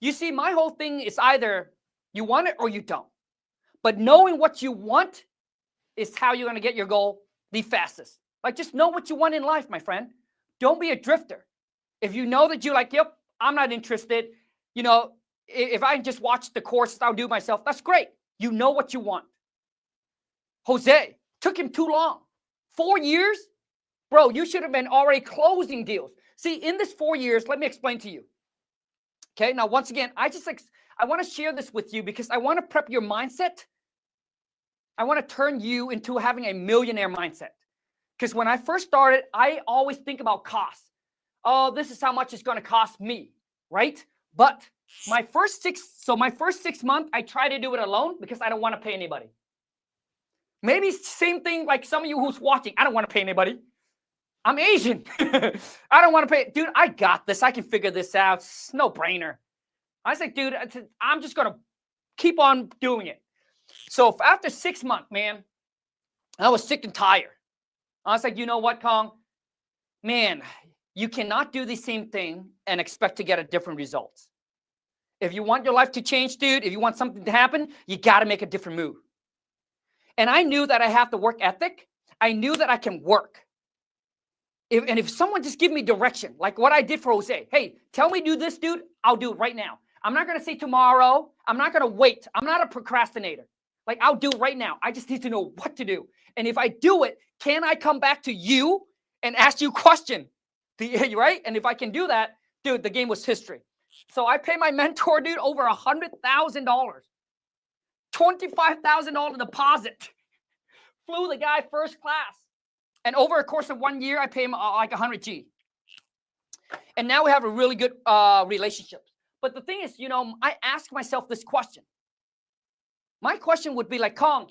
You see, my whole thing is either you want it or you don't. But knowing what you want is how you're going to get your goal the fastest. Like, just know what you want in life, my friend. Don't be a drifter. If you know that you're like, yep, I'm not interested. You know, if I just watch the courses, I'll do it myself. That's great. You know what you want. Jose, took him too long. 4 years? Bro, you should have been already closing deals. See, in this 4 years, let me explain to you. Okay, now once again, I want to share this with you because I want to prep your mindset. I want to turn you into having a millionaire mindset. Because when I first started, I always think about costs. Oh, this is how much it's going to cost me, right? But my first 6 months, I try to do it alone because I don't want to pay anybody. Maybe it's the same thing like some of you who's watching. I don't want to pay anybody. I'm Asian. I don't want to pay. Dude, I got this. I can figure this out. It's no brainer. I was like, dude, I'm just going to keep on doing it. So after 6 months, man, I was sick and tired. I was like, you know what, Khang? Man, you cannot do the same thing and expect to get a different results. If you want your life to change, dude, if you want something to happen, you got to make a different move. And I knew that I have the work ethic. I knew that I can work. If someone just give me direction, like what I did for Jose, hey, tell me do this, dude, I'll do it right now. I'm not going to say tomorrow. I'm not going to wait. I'm not a procrastinator. Like, I'll do it right now. I just need to know what to do. And if I do it, can I come back to you and ask you a question? Right? And if I can do that, dude, the game was history. So I pay my mentor, dude, over $100,000. $25,000 deposit. Flew the guy first class. And over a course of 1 year, I pay him like 100 G. And now we have a really good relationship. But the thing is, I ask myself this question. My question would be like, Khang,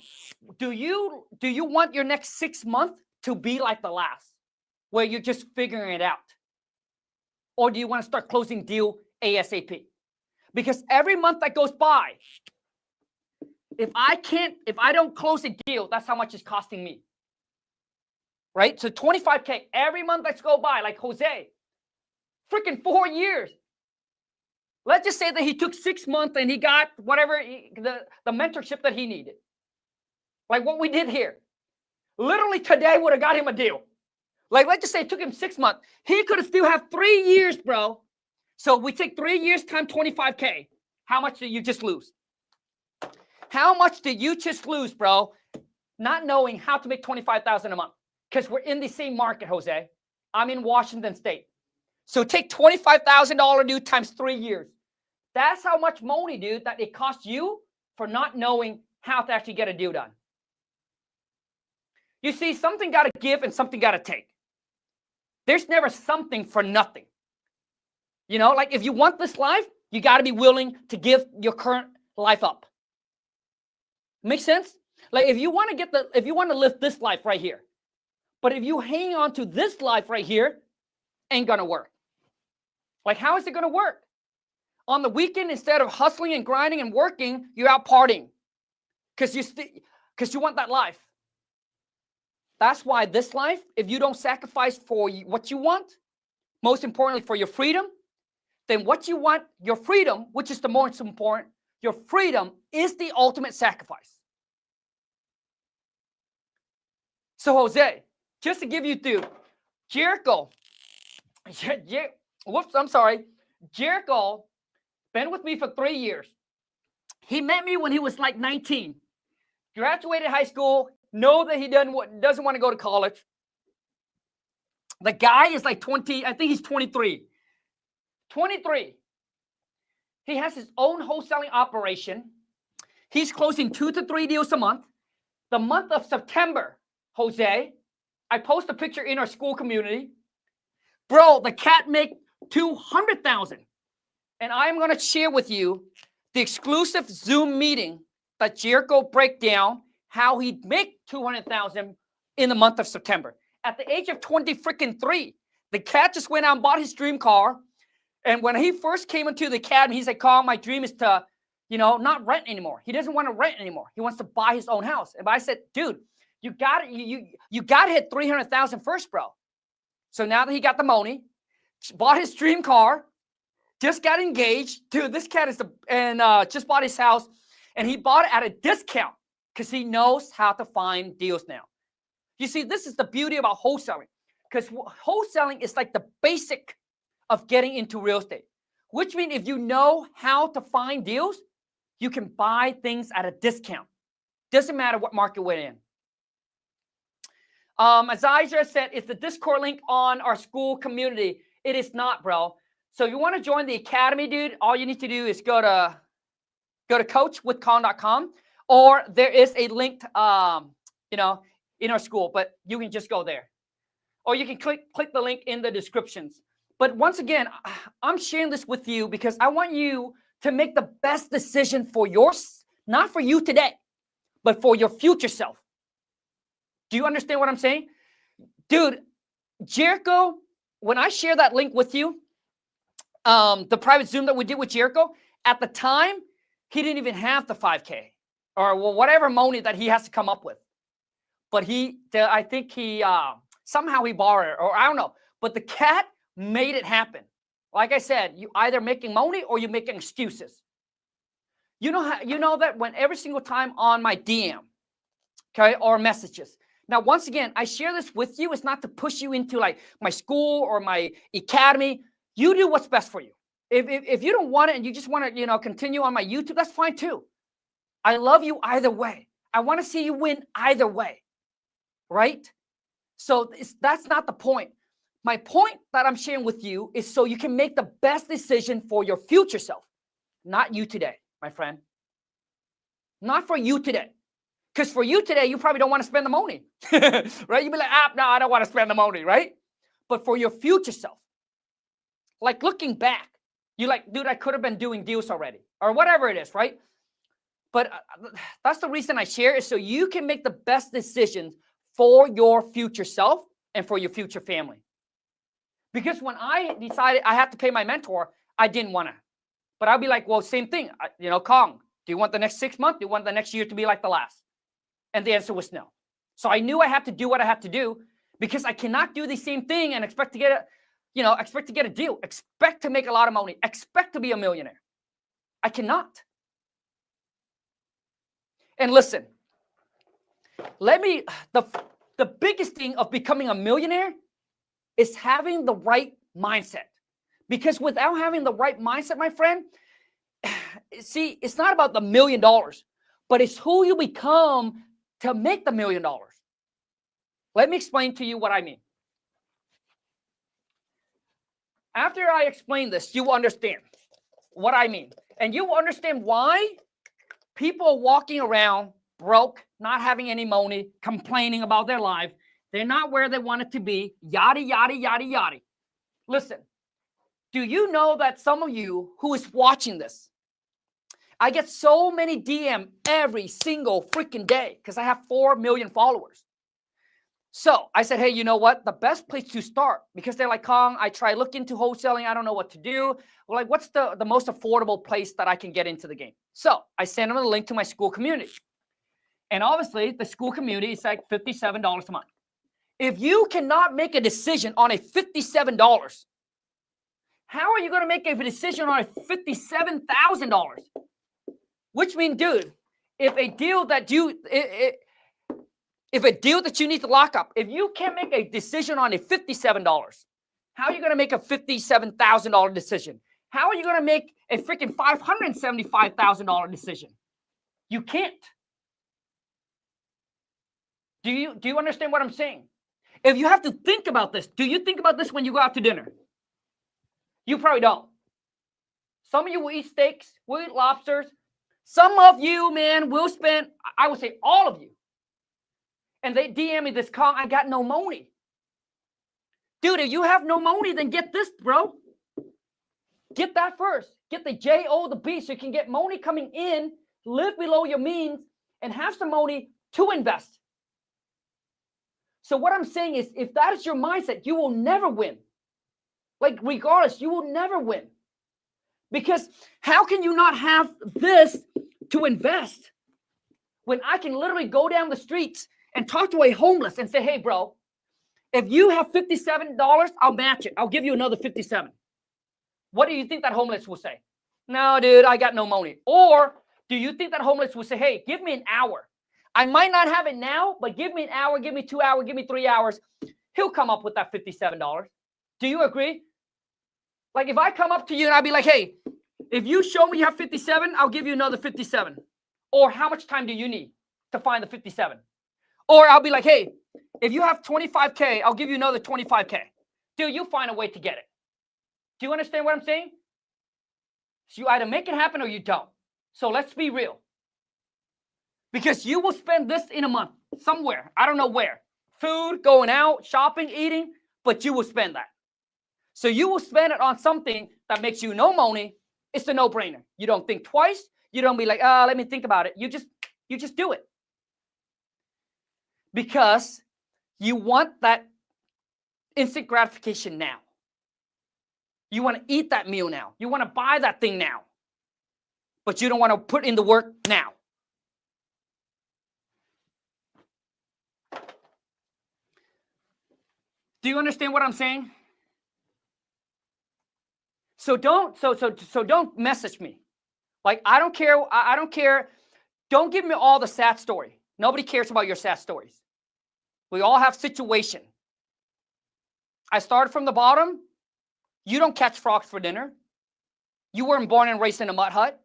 do you want your next 6 months to be like the last, where you're just figuring it out? Or do you want to start closing deal ASAP? Because every month that goes by, if I don't close a deal, that's how much it's costing me. Right? So 25K every month that's go by, like Jose, freaking 4 years. Let's just say that he took 6 months and he got whatever, the mentorship that he needed. Like what we did here. Literally today would have got him a deal. Like, let's just say it took him 6 months. He could have still have 3 years, bro. So we take 3 years times 25K. How much did you just lose? How much did you just lose, bro? Not knowing how to make $25,000 a month. Because we're in the same market, Jose. I'm in Washington State. So take $25,000, dude, times 3 years. That's how much money, dude, that it costs you for not knowing how to actually get a deal done. You see, something got to give and something got to take. There's never something for nothing. Like if you want this life, you got to be willing to give your current life up. Make sense? Like if you want to live this life right here, but if you hang on to this life right here, ain't going to work. Like, how is it going to work? On the weekend, instead of hustling and grinding and working, you're out partying because you want that life. That's why this life, if you don't sacrifice for what you want, most importantly for your freedom, then what you want, your freedom, which is the most important, your freedom is the ultimate sacrifice. So Jose, just to give you Jericho, Jericho been with me for 3 years. He met me when he was like 19. Graduated high school. Know that he doesn't want to go to college. The guy is like 20. I think he's 23. 23. He has his own wholesaling operation. He's closing 2 to 3 deals a month. The month of September, Jose, I post a picture in our school community. Bro, the cat make $200,000. And I'm going to share with you the exclusive Zoom meeting that Jericho break down how he'd make $200,000 in the month of September. At the age of 23, the cat just went out and bought his dream car. And when he first came into the academy, he's like, Khang, my dream is to, not rent anymore. He doesn't want to rent anymore. He wants to buy his own house. And I said, dude, you got to hit 300,000 first, bro. So now that he got the money, bought his dream car, just got engaged. Dude, this cat just bought his house, and he bought it at a discount because he knows how to find deals now. You see, this is the beauty about wholesaling, because wholesaling is like the basic of getting into real estate, which means if you know how to find deals, you can buy things at a discount. Doesn't matter what market we're in. As Isaiah said, it's the Discord link on our school community. It is not, bro. So if you want to join the academy, dude, all you need to do is go to coachwithkhang.com, or there is a link, in our school, but you can just go there. Or you can click the link in the descriptions. But once again, I'm sharing this with you because I want you to make the best decision for yours, not for you today, but for your future self. Do you understand what I'm saying? Dude, Jericho, when I share that link with you, the private Zoom that we did with Jericho, at the time, he didn't even have the 5K or whatever money that he has to come up with. But I think somehow he borrowed it, or I don't know. But the cat made it happen. Like I said, you either making money or you're making excuses. You know that when every single time on my DM, okay, or messages. Now, once again, I share this with you. It's not to push you into like my school or my academy. You do what's best for you. If you don't want it and you just want to, continue on my YouTube, that's fine too. I love you either way. I want to see you win either way, right? So that's not the point. My point that I'm sharing with you is so you can make the best decision for your future self, not you today, my friend. Not for you today. Because for you today, you probably don't want to spend the money, right? You'd be like, no, I don't want to spend the money, right? But for your future self, like looking back, you're like, dude, I could have been doing deals already or whatever it is, right? But that's the reason I share is so you can make the best decisions for your future self and for your future family. Because when I decided I had to pay my mentor, I didn't want to. But I'd be like, well, same thing. Khang, do you want the next 6 months? Do you want the next year to be like the last? And the answer was no. So I knew I had to do what I had to do because I cannot do the same thing and expect to get a deal, expect to make a lot of money, expect to be a millionaire. I cannot. And listen, the biggest thing of becoming a millionaire is having the right mindset. Because without having the right mindset, my friend, see, it's not about the $1 million, but it's who you become to make the $1 million. Let me explain to you what I mean. After I explain this, you will understand what I mean. And you will understand why people are walking around broke, not having any money, complaining about their life. They're not where they want it to be. Yada, yada, yada, yada. Listen, do you know that some of you who is watching this, I get so many DM every single freaking day because I have 4 million followers. So I said, hey, you know what? The best place to start, because they're like, Khang, I try look into wholesaling. I don't know what to do. Well, like, what's the most affordable place that I can get into the game? So I sent them a link to my school community. And obviously, the school community is like $57 a month. If you cannot make a decision on a $57, how are you going to make a decision on a $57,000? Which means, dude, if a deal that you need to lock up, if you can't make a decision on a $57, how are you going to make a $57,000 decision? How are you going to make a freaking $575,000 decision? You can't. Do you understand what I'm saying? If you have to think about this, do you think about this when you go out to dinner? You probably don't. Some of you will eat steaks, will eat lobsters. Some of you, man, will spend, I would say all of you. And they DM me this, Khang, I got no money. Dude, if you have no money, then get this, bro. Get that first. Get the J-O, the B, so you can get money coming in, live below your means, and have some money to invest. So what I'm saying is, if that is your mindset, you will never win. Like, regardless, you will never win. Because how can you not have this to invest when I can literally go down the streets and talk to a homeless and say, hey, bro, if you have $57, I'll match it. I'll give you another 57. What do you think that homeless will say? No, dude, I got no money. Or do you think that homeless will say, hey, give me an hour? I might not have it now, but give me an hour, give me 2 hours, give me 3 hours. He'll come up with that $57. Do you agree? Like if I come up to you and I'll be like, hey, if you show me you have 57, I'll give you another 57. Or how much time do you need to find the 57? Or I'll be like, hey, if you have 25K, I'll give you another 25K. Dude, you find a way to get it. Do you understand what I'm saying? So you either make it happen or you don't. So let's be real. Because you will spend this in a month somewhere. I don't know where. Food, going out, shopping, eating, but you will spend that. So you will spend it on something that makes you no money. It's a no-brainer. You don't think twice. You don't be like, let me think about it. You just do it. Because you want that instant gratification now. You want to eat that meal now. You want to buy that thing now. But you don't want to put in the work now. Do you understand what I'm saying? So don't message me. Like, I don't care. I don't care. Don't give me all the sad story. Nobody cares about your sad stories. We all have situation. I started from the bottom. You don't catch frogs for dinner. You weren't born and raised in a mud hut.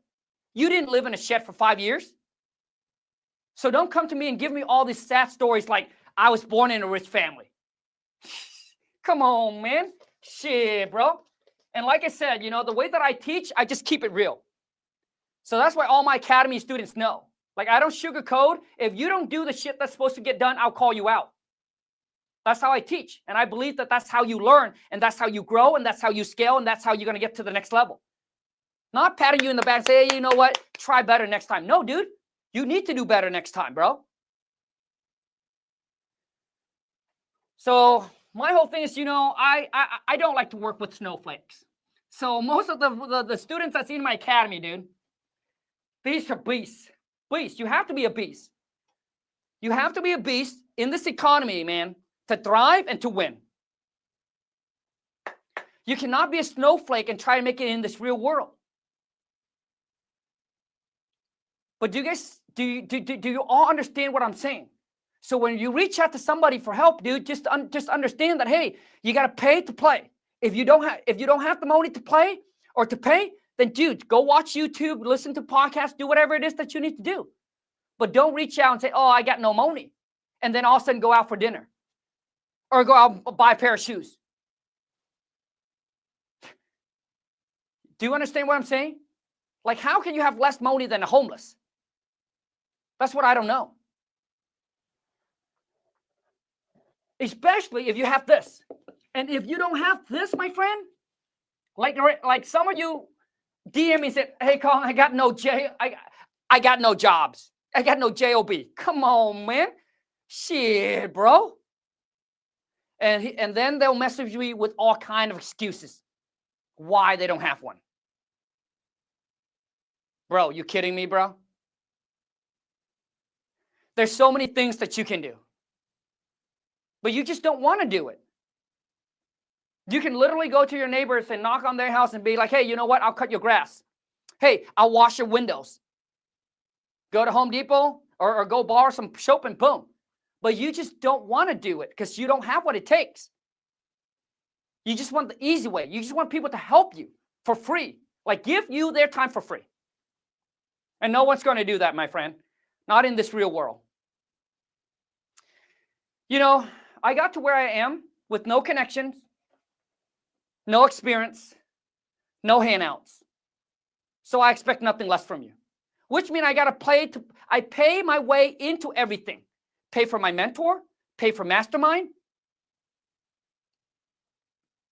You didn't live in a shed for 5 years. So don't come to me and give me all these sad stories like I was born in a rich family. Come on, man. Shit, bro. And like I said, you know, the way that I teach, I just keep it real. So that's why all my academy students know. Like, I don't sugarcoat. If you don't do the shit that's supposed to get done, I'll call you out. That's how I teach. And I believe that that's how you learn, and that's how you grow, and that's how you scale, and that's how you're going to get to the next level. Not patting you in the back and say, hey, you know what? Try better next time. No, dude. You need to do better next time, bro. So my whole thing is, you know, I don't like to work with snowflakes. So most of the students that's in my academy, dude, these are beasts. Beasts. You have to be a beast. You have to be a beast in this economy, man, to thrive and to win. You cannot be a snowflake and try to make it in this real world. But do you guys, do you all understand what I'm saying? So when you reach out to somebody for help, dude, just understand that, hey, you got to pay to play. If you don't have the money to play or to pay, then dude, go watch YouTube, listen to podcasts, do whatever it is that you need to do. But don't reach out and say, oh, I got no money. And then all of a sudden go out for dinner or go out and buy a pair of shoes. Do you understand what I'm saying? Like, how can you have less money than a homeless? That's what I don't know. Especially if you have this. And if you don't have this, my friend, like some of you DM me and said, hey, Khang, I got no jobs. I got no job. Come on, man. Shit, bro. And then they'll message me with all kind of excuses why they don't have one. Bro, you kidding me, bro? There's so many things that you can do. But you just don't want to do it. You can literally go to your neighbors and knock on their house and be like, hey, you know what? I'll cut your grass. Hey, I'll wash your windows. Go to Home Depot or go borrow some soap and boom. But you just don't want to do it because you don't have what it takes. You just want the easy way. You just want people to help you for free. Like, give you their time for free. And no one's going to do that, my friend. Not in this real world. You know, I got to where I am with no connections, no experience, no handouts. So I expect nothing less from you. Which means I pay my way into everything. Pay for my mentor, pay for mastermind.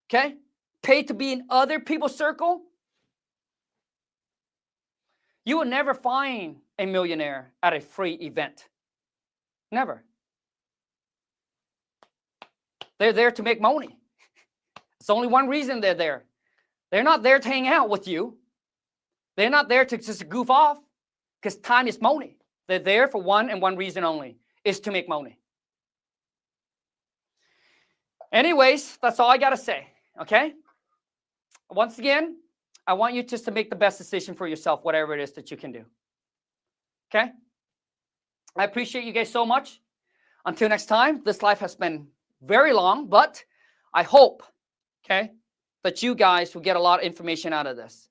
Okay? Pay to be in other people's circle. You will never find a millionaire at a free event. Never. They're there to make money. It's only one reason they're there. They're not there to hang out with you. They're not there to just goof off because time is money. They're there for one and one reason only, is to make money. Anyways, that's all I got to say, okay? Once again, I want you just to make the best decision for yourself, whatever it is that you can do, okay? I appreciate you guys so much. Until next time, this life has been very long, but I hope, okay, that you guys will get a lot of information out of this.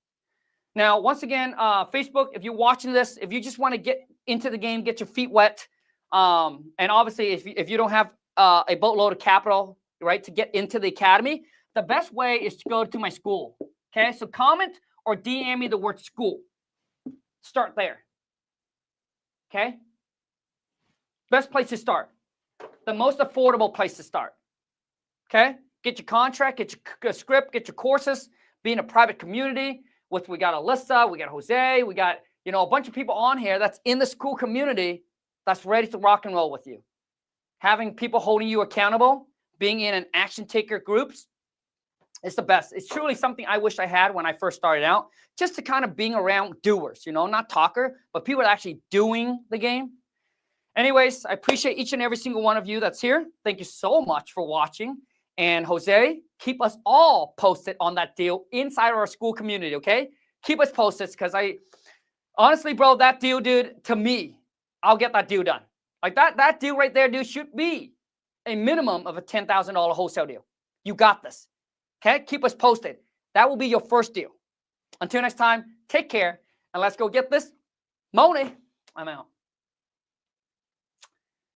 Now, once again, Facebook, if you're watching this, if you just want to get into the game, get your feet wet, and obviously if you don't have a boatload of capital, right, to get into the academy, the best way is to go to my school, okay? So comment or DM me the word school. Start there, okay? Best place to start. The most affordable place to start, okay? Get your contract, get your script, get your courses, be in a private community with, we got Alyssa, we got Jose, we got, you know, a bunch of people on here that's in the school community that's ready to rock and roll with you. Having people holding you accountable, being in an action taker groups, it's the best. It's truly something I wish I had when I first started out, just to kind of being around doers, you know, not talker, but people actually doing the game. Anyways, I appreciate each and every single one of you that's here. Thank you so much for watching. And Jose, keep us all posted on that deal inside our school community, okay? Keep us posted because honestly, bro, that deal, dude, to me, I'll get that deal done. Like that deal right there, dude, should be a minimum of a $10,000 wholesale deal. You got this, okay? Keep us posted. That will be your first deal. Until next time, take care, and let's go get this money. I'm out.